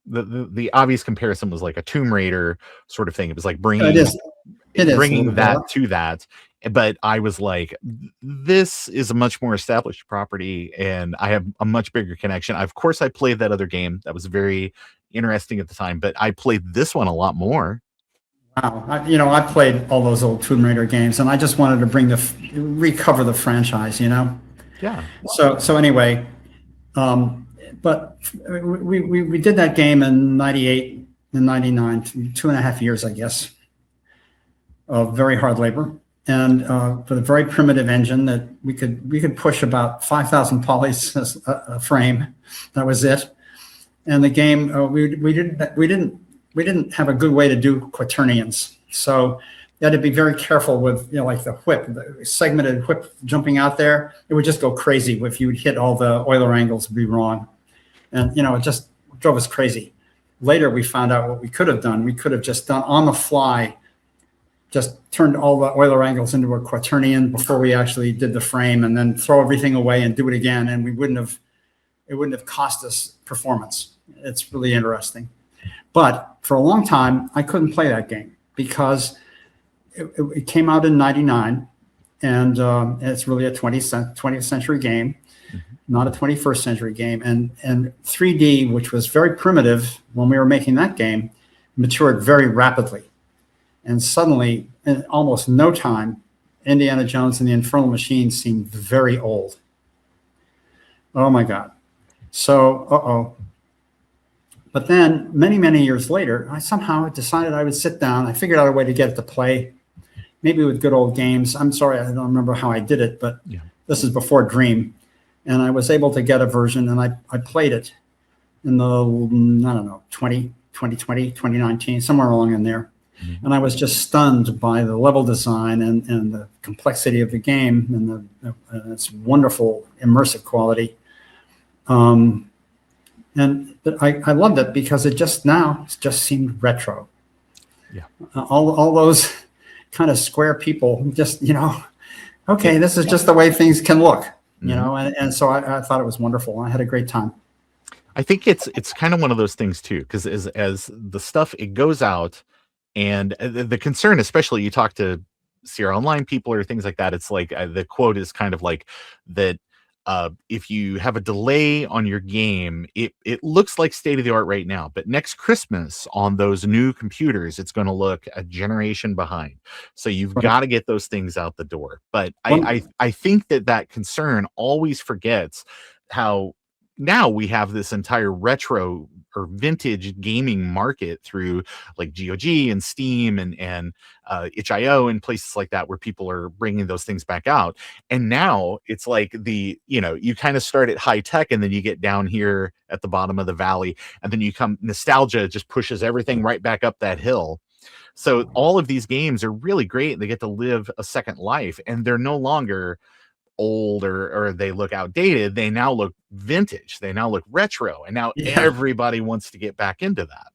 the obvious comparison was like a Tomb Raider sort of thing. It was like bringing that to that. But I was like, this is a much more established property, and I have a much bigger connection. Of course, I played that other game that was very interesting at the time, but I played this one a lot more. Wow, I played all those old Tomb Raider games, and I just wanted to recover the franchise, Yeah. So anyway, but we did that game in '98 and '99, 2.5 years, I guess, of very hard labor, and with a very primitive engine that we could push about 5,000 polys a frame. That was it. And the game we didn't have a good way to do quaternions, so you had to be very careful with like the whip, the segmented whip jumping out there. It would just go crazy if you would hit all the Euler angles would be wrong, and it just drove us crazy. Later we found out what we could have done. We could have just done on the fly, just turned all the Euler angles into a quaternion before we actually did the frame, and then throw everything away and do it again, and it wouldn't have cost us performance. It's really interesting. But for a long time, I couldn't play that game because it came out in '99, and it's really a 20th century game, not a 21st century game. And 3D, which was very primitive when we were making that game, matured very rapidly. And suddenly, in almost no time, Indiana Jones and the Infernal Machine seemed very old. Oh my God. So, But then many, many years later, I somehow decided I would sit down. I figured out a way to get it to play, maybe with good old games. I'm sorry, I don't remember how I did it, but this is before Dream. And I was able to get a version, and I played it in the, I don't know, 2020, 2019, somewhere along in there. Mm-hmm. And I was just stunned by the level design and the complexity of the game and its wonderful immersive quality. But I loved it because it just seemed retro. Yeah. All those kind of square people just, okay, this is just the way things can look, and so I thought it was wonderful. I had a great time. I think it's kind of one of those things too, because as the stuff, it goes out, and the concern, especially you talk to Sierra Online people or things like that, it's like the quote is kind of like that. If you have a delay on your game, it looks like state of the art right now, but next Christmas on those new computers, it's going to look a generation behind. So you've got to get those things out the door. But I think that concern always forgets how now we have this entire retro or vintage gaming market through like GOG and Steam and itch.io and places like that, where people are bringing those things back out. And now it's like you kind of start at high tech, and then you get down here at the bottom of the valley, and then nostalgia just pushes everything right back up that hill. So all of these games are really great. They get to live a second life, and they're no longer old or they look outdated. They now look vintage. They now look retro, and now everybody wants to get back into that.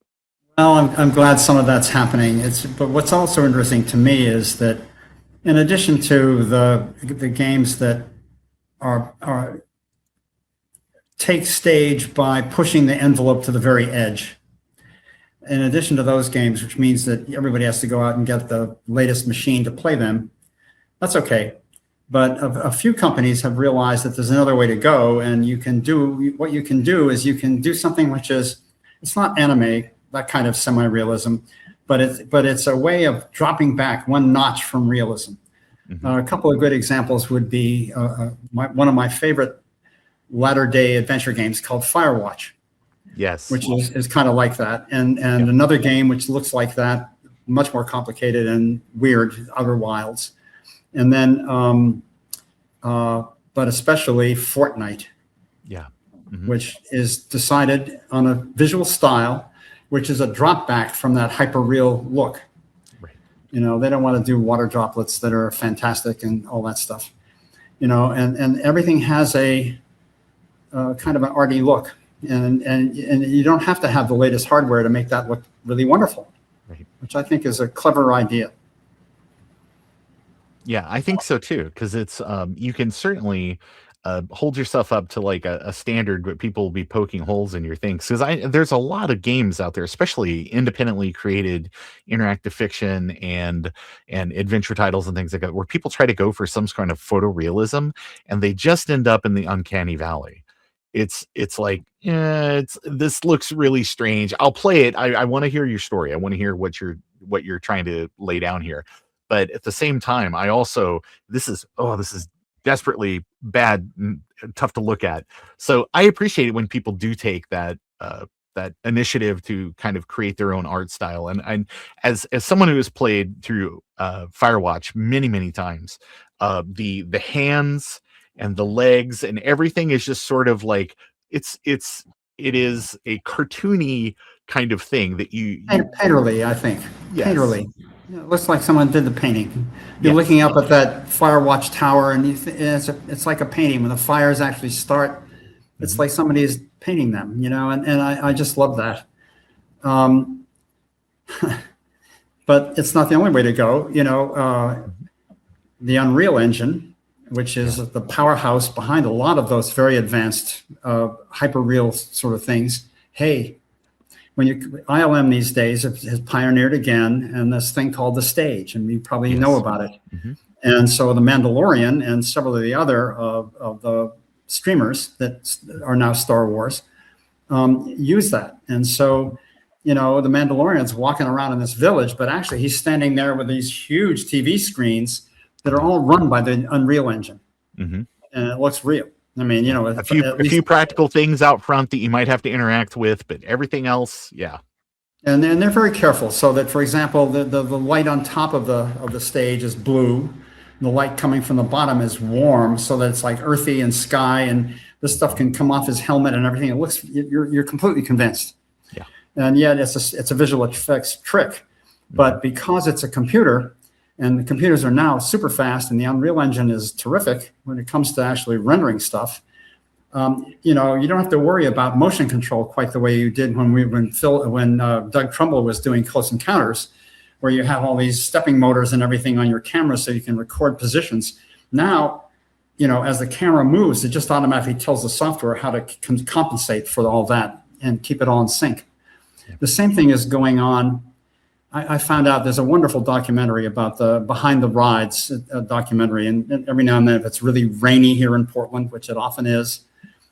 Well, I'm glad some of that's happening. But what's also interesting to me is that in addition to the games that are take stage by pushing the envelope to the very edge, in addition to those games, which means that everybody has to go out and get the latest machine to play them, that's okay. But a few companies have realized that there's another way to go, and you can do something which is, it's not anime, that kind of semi-realism, but it's a way of dropping back one notch from realism. Mm-hmm. A couple of good examples would be one of my favorite latter-day adventure games called Firewatch. Yes, which is kind of like that, and another game which looks like that, much more complicated and weird, Outer Wilds. And then, but especially Fortnite, which is decided on a visual style, which is a drop back from that hyper-real look. Right. They don't want to do water droplets that are fantastic and all that stuff. And everything has a kind of an arty look, and you don't have to have the latest hardware to make that look really wonderful, right. Which I think is a clever idea. Yeah, I think so too, because it's you can certainly hold yourself up to like a standard where people will be poking holes in your things, because there's a lot of games out there, especially independently created interactive fiction and adventure titles and things like that, where people try to go for some kind of photorealism and they just end up in the uncanny valley. It's like, yeah, this looks really strange. I'll play it. I want to hear your story. I want to hear what you're trying to lay down here. But at the same time, I also, this is desperately bad and tough to look at. So I appreciate it when people do take that initiative to kind of create their own art style. And as someone who has played through Firewatch many times, the hands and the legs and everything is just sort of like it is a cartoony kind of thing that painterly, I think. Yes. Painterly. It looks like someone did the painting. You're Yes. looking up at that Firewatch tower, and it's like a painting. When the fires actually start, it's like somebody is painting them, and I just love that. But it's not the only way to go. The Unreal Engine, which is the powerhouse behind a lot of those very advanced hyper-real sort of things. Hey, ILM these days has pioneered again, and this thing called the stage, and you probably know about it. Mm-hmm. And so the Mandalorian and several of the other of the streamers that are now Star Wars use that. And so, the Mandalorian's walking around in this village, but actually he's standing there with these huge TV screens that are all run by the Unreal Engine. Mm-hmm. And it looks real. I mean, a few practical things out front that you might have to interact with, but everything else, yeah. And they're very careful, so that, for example, the light on top of the stage is blue, and the light coming from the bottom is warm, so that it's like earthy and sky, and this stuff can come off his helmet and everything. It looks, you're completely convinced. Yeah. And yet it's a visual effects trick, but because it's a computer, and the computers are now super fast, and the Unreal Engine is terrific when it comes to actually rendering stuff. You don't have to worry about motion control quite the way you did when Doug Trumbull was doing Close Encounters, where you have all these stepping motors and everything on your camera so you can record positions. Now, as the camera moves, it just automatically tells the software how to compensate for all that and keep it all in sync. Yeah. The same thing is going on. I found out there's a wonderful documentary about the Behind the Rides documentary. And every now and then, if it's really rainy here in Portland, which it often is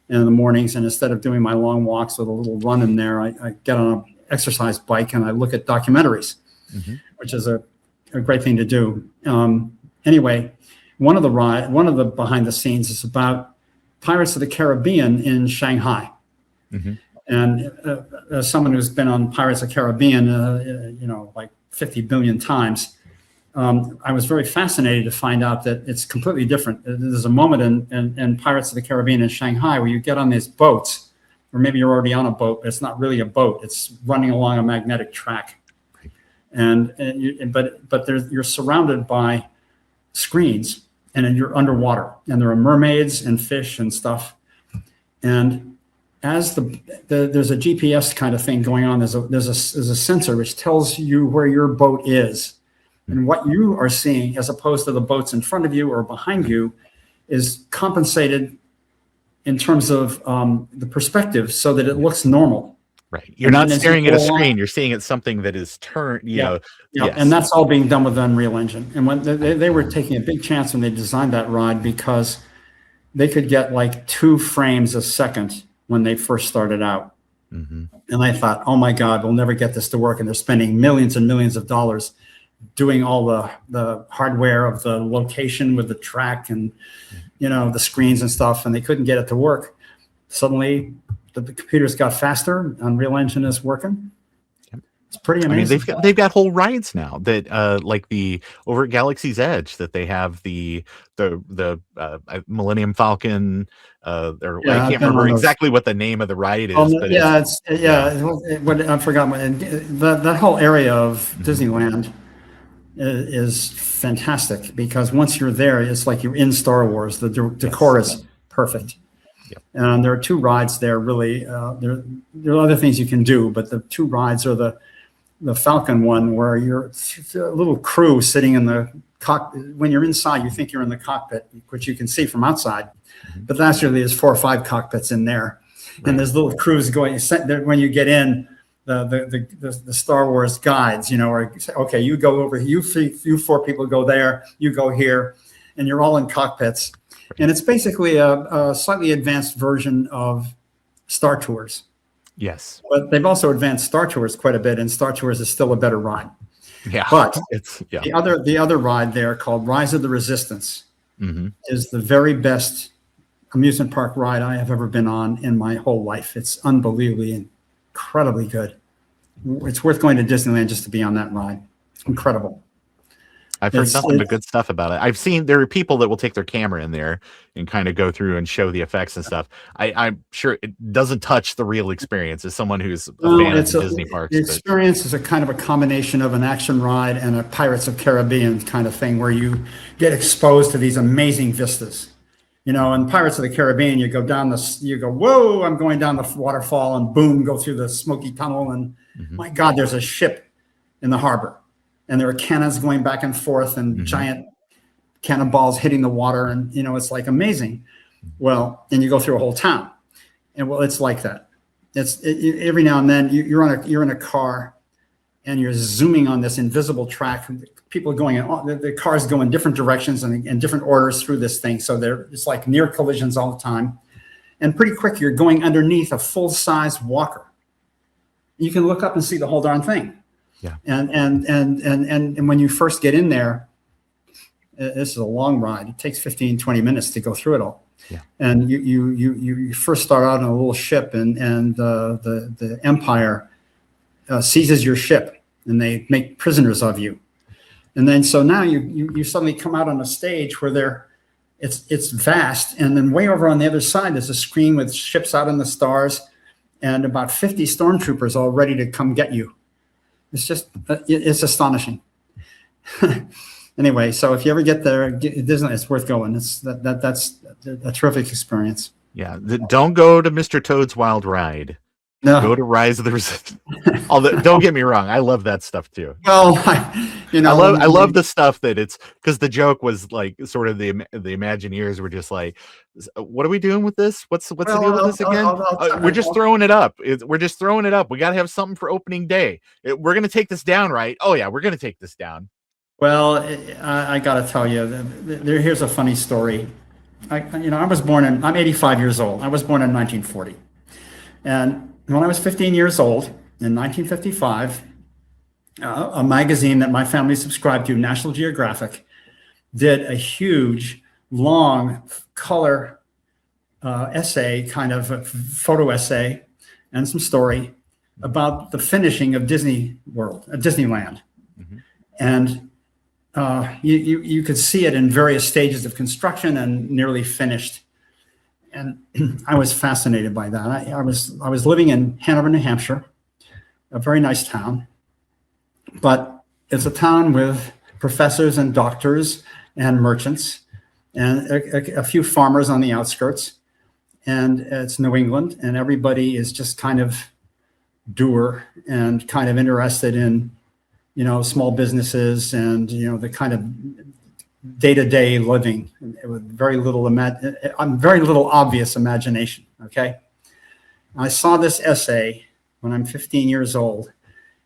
in the mornings, and instead of doing my long walks with a little run in there, I get on an exercise bike and I look at documentaries, which is a great thing to do. Anyway, one of the behind the scenes is about Pirates of the Caribbean in Shanghai. Mm-hmm. And as someone who's been on Pirates of the Caribbean, like 50 billion times, I was very fascinated to find out that it's completely different. There's a moment in Pirates of the Caribbean in Shanghai where you get on these boats, or maybe you're already on a boat, but it's not really a boat. It's running along a magnetic track. But you're surrounded by screens, and then you're underwater, and there are mermaids and fish and stuff. And as there's a GPS kind of thing going on, there's a sensor which tells you where your boat is, and what you are seeing, as opposed to the boats in front of you or behind you, is compensated in terms of the perspective so that it looks normal. Right. You're not staring at a screen. You're seeing at something that is turned, Yeah. Yes. And that's all being done with the Unreal Engine. And when they were taking a big chance when they designed that ride, because they could get like 2 frames a second when they first started out. Mm-hmm. And I thought, oh my God, we'll never get this to work. And they're spending millions and millions of dollars doing all the hardware of the location with the track and, the screens and stuff. And they couldn't get it to work. Suddenly the computers got faster. Unreal Engine is working. It's pretty amazing. I mean, they've got whole rides now that like the over at Galaxy's Edge, that they have the Millennium Falcon. I can't remember exactly what the name of the ride is. I forgot. That whole area of Disneyland is fantastic, because once you're there, it's like you're in Star Wars. The decor is perfect. Yep. And there are 2 rides there, really. There are other things you can do, but the 2 rides are the Falcon one, where you're a little crew sitting in the when you're inside, you think you're in the cockpit, which you can see from outside, but actually there's 4 or 5 cockpits in there, and there's little crews going. When you get in, the Star Wars guides, or okay, you go over, you 4 people go there, you go here, and you're all in cockpits, and it's basically a slightly advanced version of Star Tours. Yes, but they've also advanced Star Tours quite a bit, and Star Tours is still a better ride. Yeah, but it's the other ride there called Rise of the Resistance is the very best amusement park ride I have ever been on in my whole life. It's unbelievably, incredibly good. It's worth going to Disneyland just to be on that ride. Incredible. I've heard nothing but good stuff about it. I've seen there are people that will take their camera in there and kind of go through and show the effects and stuff. I'm sure it doesn't touch the real experience as someone who's a fan of Disney parks. The experience is a kind of a combination of an action ride and a Pirates of Caribbean kind of thing where you get exposed to these amazing vistas. In Pirates of the Caribbean, you go, whoa, I'm going down the waterfall, and boom, go through the smoky tunnel, and my God, there's a ship in the harbor. And there are cannons going back and forth and giant cannonballs hitting the water. And, it's like amazing. Well, and you go through a whole town. And it's like that. Every now and then you're in a car and you're zooming on this invisible track. People going, the cars go in different directions and different orders through this thing. So it's like near collisions all the time. And pretty quick, you're going underneath a full-size walker. You can look up and see the whole darn thing. Yeah. And when you first get in there, this is a long ride. It takes 15, 20 minutes to go through it all. Yeah. And you first start out on a little ship, and the Empire seizes your ship, and they make prisoners of you. And then so now you suddenly come out on a stage where it's vast, and then way over on the other side there's a screen with ships out in the stars, and about 50 stormtroopers all ready to come get you. It's astonishing. Anyway, so if you ever get there, Disney, it's worth going. That's a terrific experience. Yeah, don't go to Mr. Toad's Wild Ride. No. Go to Rise of the Resistance. Although, don't get me wrong, I love that stuff too. Well, I love the stuff that it's because the joke was like sort of the Imagineers were just like, what are we doing with this? What's the deal with this again? We're just throwing it up. We're just throwing it up. We got to have something for opening day. We're going to take this down, right? Oh yeah, we're going to take this down. Well, I got to tell you, here's a funny story. I'm 85 years old. I was born in 1940, and when I was 15 years old, in 1955, a magazine that my family subscribed to, National Geographic, did a huge, long color essay, kind of a photo essay, and some story about the finishing of Disneyland. And you could see it in various stages of construction and nearly finished. And I was fascinated by that. I was living in Hanover, New Hampshire, a very nice town, but it's a town with professors and doctors and merchants and a few farmers on the outskirts. And it's New England, and everybody is just kind of doer and kind of interested in, small businesses and, the kind of day-to-day living with very little obvious imagination. Okay. I saw this essay when I'm 15 years old,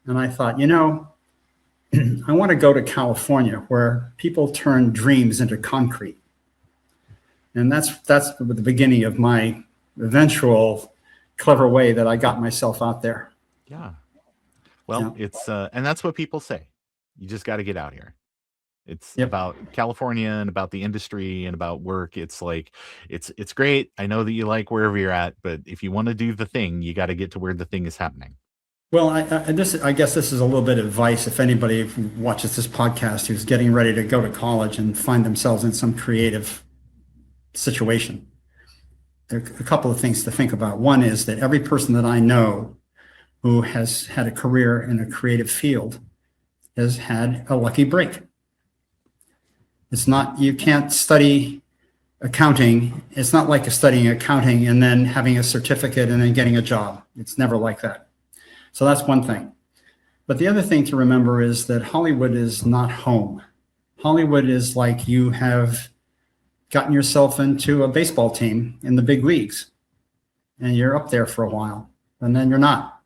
and I thought, I want to go to California where people turn dreams into concrete. And that's the beginning of my eventual clever way that I got myself out there. Yeah. Well, it's and that's what people say. You just got to get out here. It's about California and about the industry and about work. It's like, it's great. I know that you like wherever you're at, but if you want to do the thing, you got to get to where the thing is happening. Well, I guess this is a little bit of advice. If anybody watches this podcast who's getting ready to go to college and find themselves in some creative situation, there are a couple of things to think about. One is that every person that I know who has had a career in a creative field has had a lucky break. It's not, you can't study accounting. It's not like studying accounting and then having a certificate and then getting a job. It's never like that. So that's one thing. But the other thing to remember is that Hollywood is not home. Hollywood is like you have gotten yourself into a baseball team in the big leagues, and you're up there for a while, and then you're not.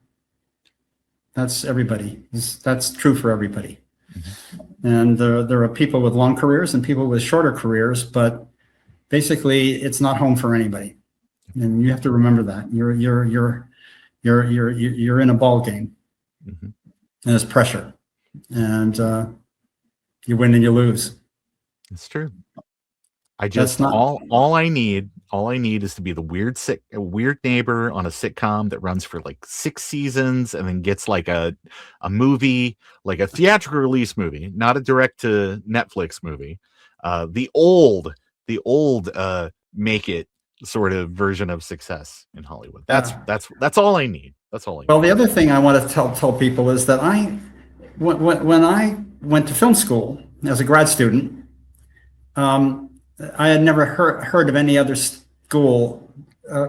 That's everybody. That's true for everybody. Mm-hmm. And there are people with long careers and people with shorter careers, but basically, it's not home for anybody. And you have to remember that you're in a ball game, mm-hmm. and there's pressure, and you win and you lose. It's true. All I need is to be the weird neighbor on a sitcom that runs for like 6 seasons and then gets like a movie, like a theatrical release movie, not a direct to Netflix movie. The old make it sort of version of success in Hollywood. That's all I need. That's all I need. Well, the other thing I want to tell people is that when I went to film school as a grad student, I had never heard of any other school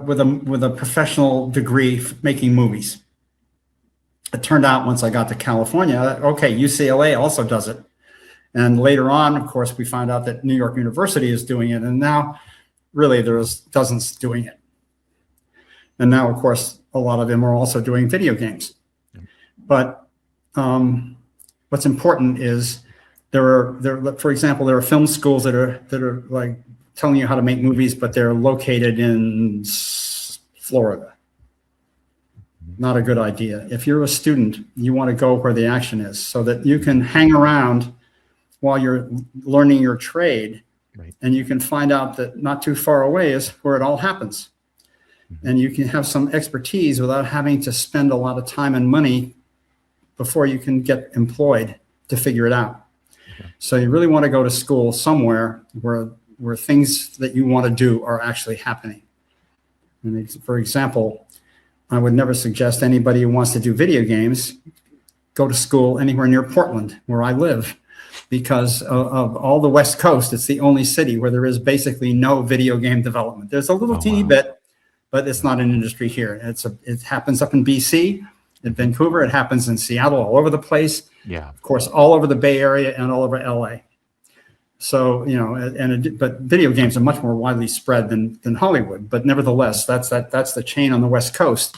with a professional degree making movies. It turned out once I got to California, okay, UCLA also does it. And later on, of course, we found out that New York University is doing it. And now really there's dozens doing it. And now, of course, a lot of them are also doing video games. But what's important is for example, there are film schools that are like telling you how to make movies, but they're located in Florida. Not a good idea. If you're a student, you want to go where the action is so that you can hang around while you're learning your trade, right. And you can find out that not too far away is where it all happens. Mm-hmm. And you can have some expertise without having to spend a lot of time and money before you can get employed to figure it out. So you really want to go to school somewhere where things that you want to do are actually happening. And for example, I would never suggest anybody who wants to do video games go to school anywhere near Portland, where I live, because of all the West Coast. It's the only city where there is basically no video game development. There's a little teeny bit, but it's not an industry here. It happens up in BC, in Vancouver. It happens in Seattle, all over the place. Yeah, of course, all over the Bay Area and all over LA. So, but video games are much more widely spread than Hollywood. But nevertheless, that's the chain on the West Coast.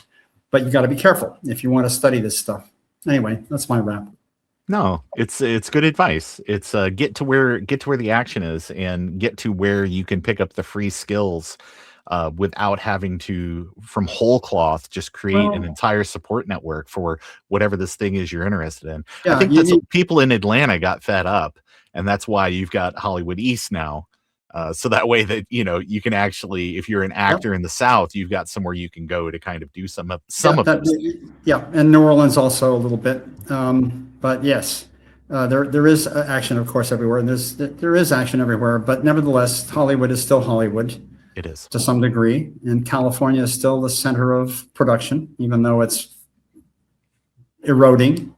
But you got to be careful if you want to study this stuff. Anyway, that's my wrap. No, it's good advice. It's get to where the action is and get to where you can pick up the free skills without having to, from whole cloth, just create an entire support network for whatever this thing is you're interested in. Yeah, I think people in Atlanta got fed up, and that's why you've got Hollywood East now. So that way that, you can actually, if you're an actor in the South, you've got somewhere you can go to kind of do some of this. Yeah, and New Orleans also a little bit. But yes, there is action, of course, everywhere. And there is action everywhere. But nevertheless, Hollywood is still Hollywood. It is. To some degree. And California is still the center of production, even though it's eroding.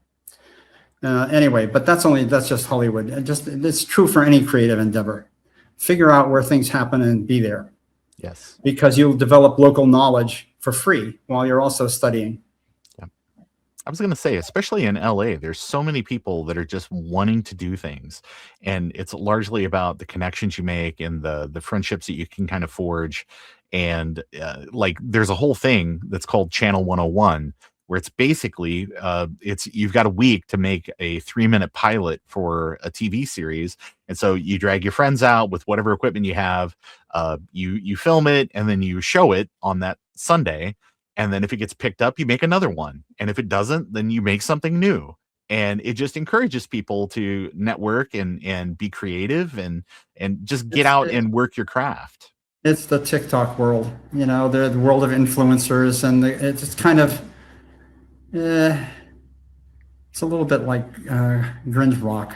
Anyway, but that's just Hollywood. It's true for any creative endeavor. Figure out where things happen and be there. Yes. Because you'll develop local knowledge for free while you're also studying. Yeah. I was going to say, especially in LA, there's so many people that are just wanting to do things. And it's largely about the connections you make and the friendships that you can kind of forge. And there's a whole thing that's called Channel 101, where it's basically you've got a week to make a 3-minute pilot for a TV series. And so you drag your friends out with whatever equipment you have, you film it, and then you show it on that Sunday. And then if it gets picked up, you make another one. And if it doesn't, then you make something new. And it just encourages people to network and be creative and just get out and work your craft. It's the TikTok world, the world of influencers, and it's kind of, it's a little bit like grunge rock,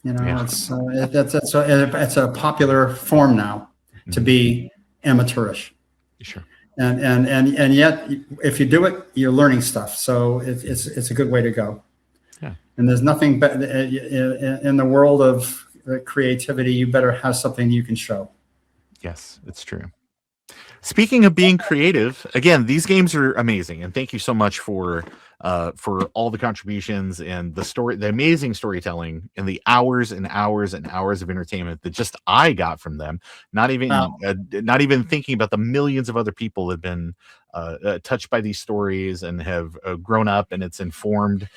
Yeah. It's a popular form now to be amateurish. Sure. And yet, if you do it, you're learning stuff. So it's a good way to go. Yeah. And there's nothing better in the world of creativity. You better have something you can show. Yes, it's true. Speaking of being creative, again, these games are amazing, and thank you so much for for all the contributions and the amazing storytelling, and the hours and hours and hours of entertainment that just I got from them. Not even thinking about the millions of other people that have been touched by these stories and have grown up, and it's informed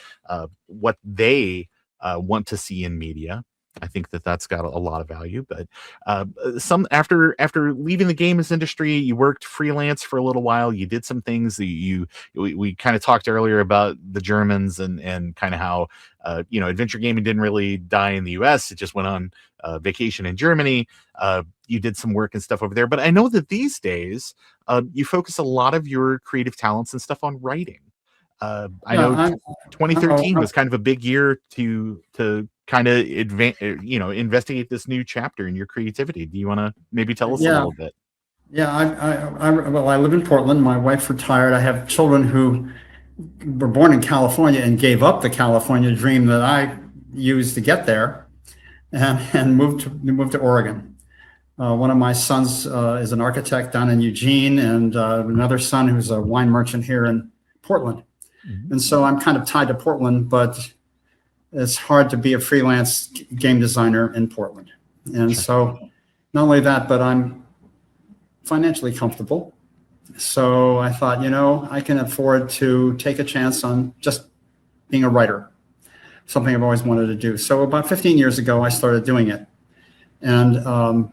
what they want to see in media. I think that that's got a lot of value. But after leaving the games industry, you worked freelance for a little while. You did some things that we kind of talked earlier about the Germans and kind of how adventure gaming didn't really die in the US. It just went on vacation in Germany. You did some work and stuff over there. But I know that these days you focus a lot of your creative talents and stuff on writing. I know 2013 was kind of a big year to kind of investigate this new chapter in your creativity. Do you want to maybe tell us a little bit? Yeah, I live in Portland. My wife retired. I have children who were born in California and gave up the California dream that I used to get there, and moved to Oregon. One of my sons is an architect down in Eugene, and another son who's a wine merchant here in Portland. Mm-hmm. And so I'm kind of tied to Portland, but it's hard to be a freelance game designer in Portland. And so not only that, but I'm financially comfortable. So I thought, I can afford to take a chance on just being a writer, something I've always wanted to do. So about 15 years ago, I started doing it. And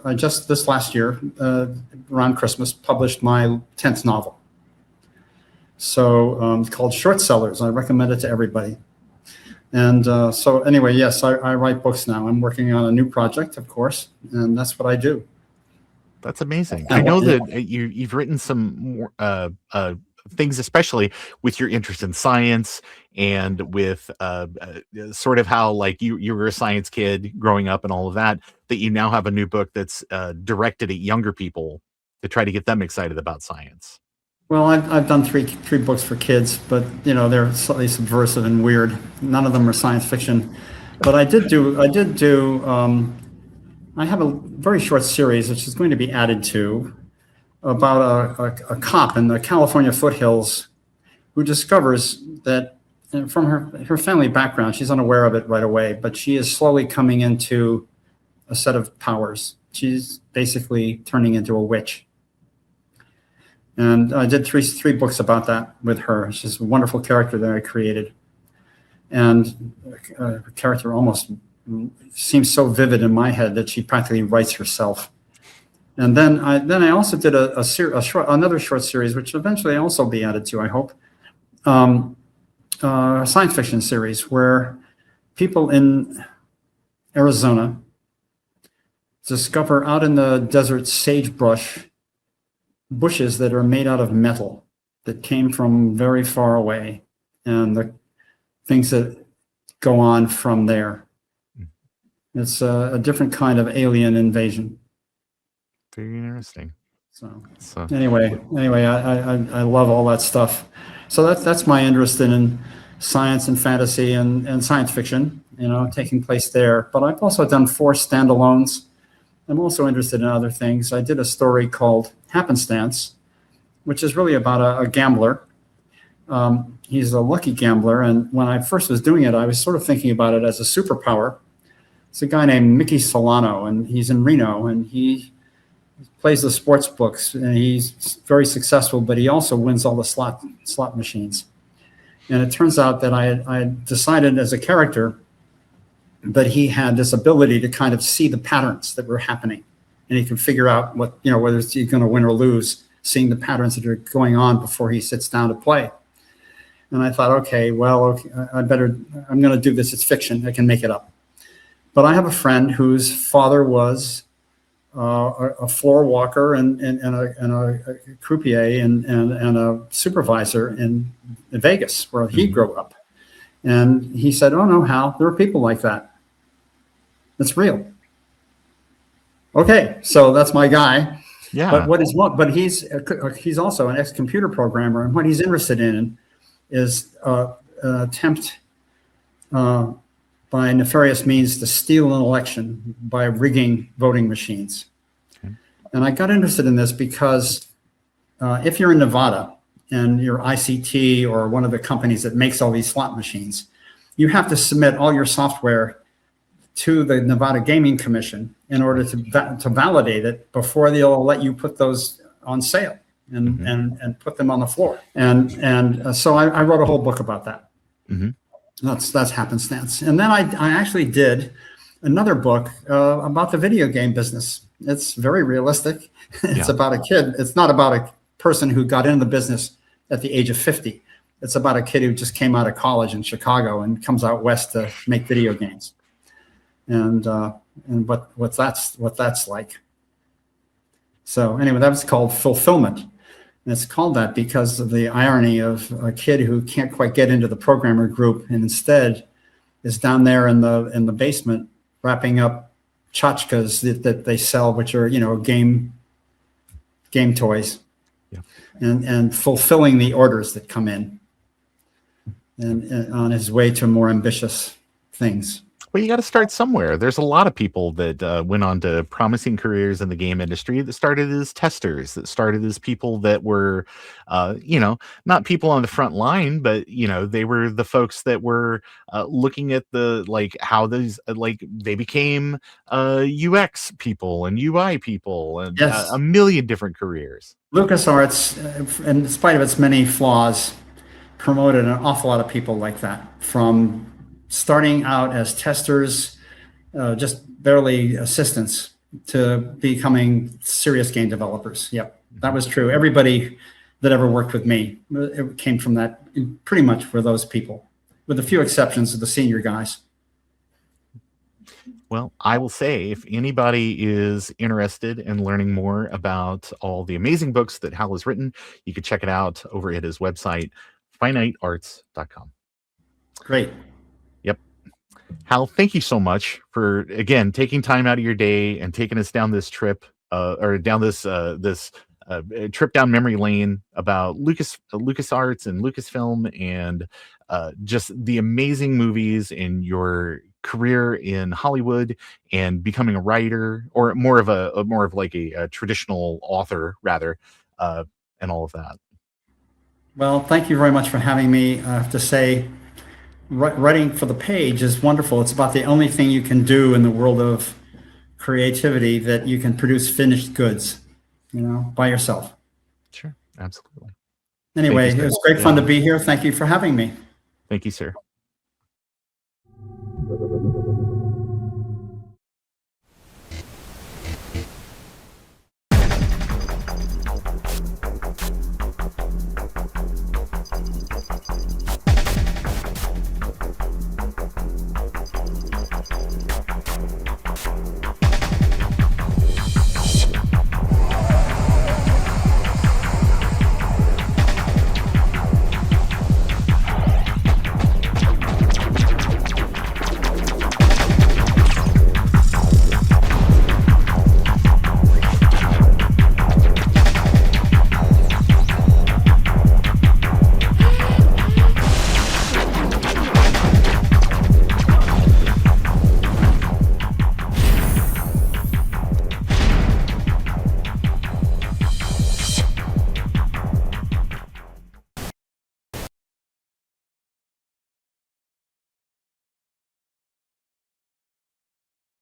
I just this last year, around Christmas, published my 10th novel. So it's called Short Sellers. I recommend it to everybody. And so anyway, yes, I write books now. I'm working on a new project, of course, and that's what I do. That's amazing. I know that you've written some more things, especially with your interest in science and with sort of how like you were a science kid growing up and all of that you now have a new book that's directed at younger people to try to get them excited about science. Well, I've done three books for kids, but they're slightly subversive and weird. None of them are science fiction, but I have a very short series which is going to be added to about a cop in the California foothills who discovers that from her family background, she's unaware of it right away, but she is slowly coming into a set of powers. She's basically turning into a witch. And I did three books about that with her. She's a wonderful character that I created. And her character almost seems so vivid in my head that she practically writes herself. And then I also did another short series, which eventually also be added to, I hope, a science fiction series where people in Arizona discover out in the desert sagebrush bushes that are made out of metal that came from very far away, and the things that go on from there. It's a different kind of alien invasion. Very interesting. So anyway, I love all that stuff. So that's my interest in science and fantasy and science fiction, taking place there. But I've also done 4 standalones. I'm also interested in other things. I did a story called Happenstance, which is really about a gambler. He's a lucky gambler. And when I first was doing it, I was sort of thinking about it as a superpower. It's a guy named Mickey Solano, and he's in Reno, and he plays the sports books, and he's very successful, but he also wins all the slot machines. And it turns out that I decided as a character that he had this ability to kind of see the patterns that were happening, and he can figure out what, whether he's going to win or lose, seeing the patterns that are going on before he sits down to play. And I thought, okay, I'm going to do this. It's fiction. I can make it up. But I have a friend whose father was a floor walker and a croupier and a supervisor in Vegas, where he grew up. And he said, "Oh no, Hal, there are people like that. That's real." Okay, so that's my guy. Yeah. But he's also an ex-computer programmer, and what he's interested in is an attempt by nefarious means to steal an election by rigging voting machines. Okay. And I got interested in this because if you're in Nevada and you're ICT or one of the companies that makes all these slot machines, you have to submit all your software to the Nevada Gaming Commission in order to validate it before they'll let you put those on sale and put them on the floor. And so I wrote a whole book about that. That's happenstance. And then I actually did another book about the video game business. It's very realistic. It's about a kid. It's not about a person who got into the business at the age of 50. It's about a kid who just came out of college in Chicago and comes out west to make video games, and what that's like. So anyway, that was called Fulfillment, and it's called that because of the irony of a kid who can't quite get into the programmer group and instead is down there in the basement wrapping up tchotchkes that they sell, which are game toys, and fulfilling the orders that come in. And on his way to more ambitious things. Well, you got to start somewhere. There's a lot of people that went on to promising careers in the game industry that started as testers, that started as people that were, not people on the front line, but, they were the folks that were looking at how these, they became UX people and UI people and a million different careers. LucasArts, in spite of its many flaws, promoted an awful lot of people like that, from starting out as testers, just barely assistants, to becoming serious game developers. Yep, that was true. Everybody that ever worked with me, it came from that, pretty much were those people, with a few exceptions of the senior guys. Well, I will say, if anybody is interested in learning more about all the amazing books that Hal has written, you can check it out over at his website, finitearts.com. Great. Yep. Hal, thank you so much for, again, taking time out of your day and taking us down this trip, trip down memory lane about LucasArts and Lucasfilm and just the amazing movies in your career in Hollywood and becoming a writer, or more of a traditional author rather, and all of that. Well, thank you very much for having me. I have to say, writing for the page is wonderful. It's about the only thing you can do in the world of creativity, that you can produce finished goods, by yourself. Sure, absolutely. Anyway, it was great fun to be here. Thank you for having me. Thank you, sir.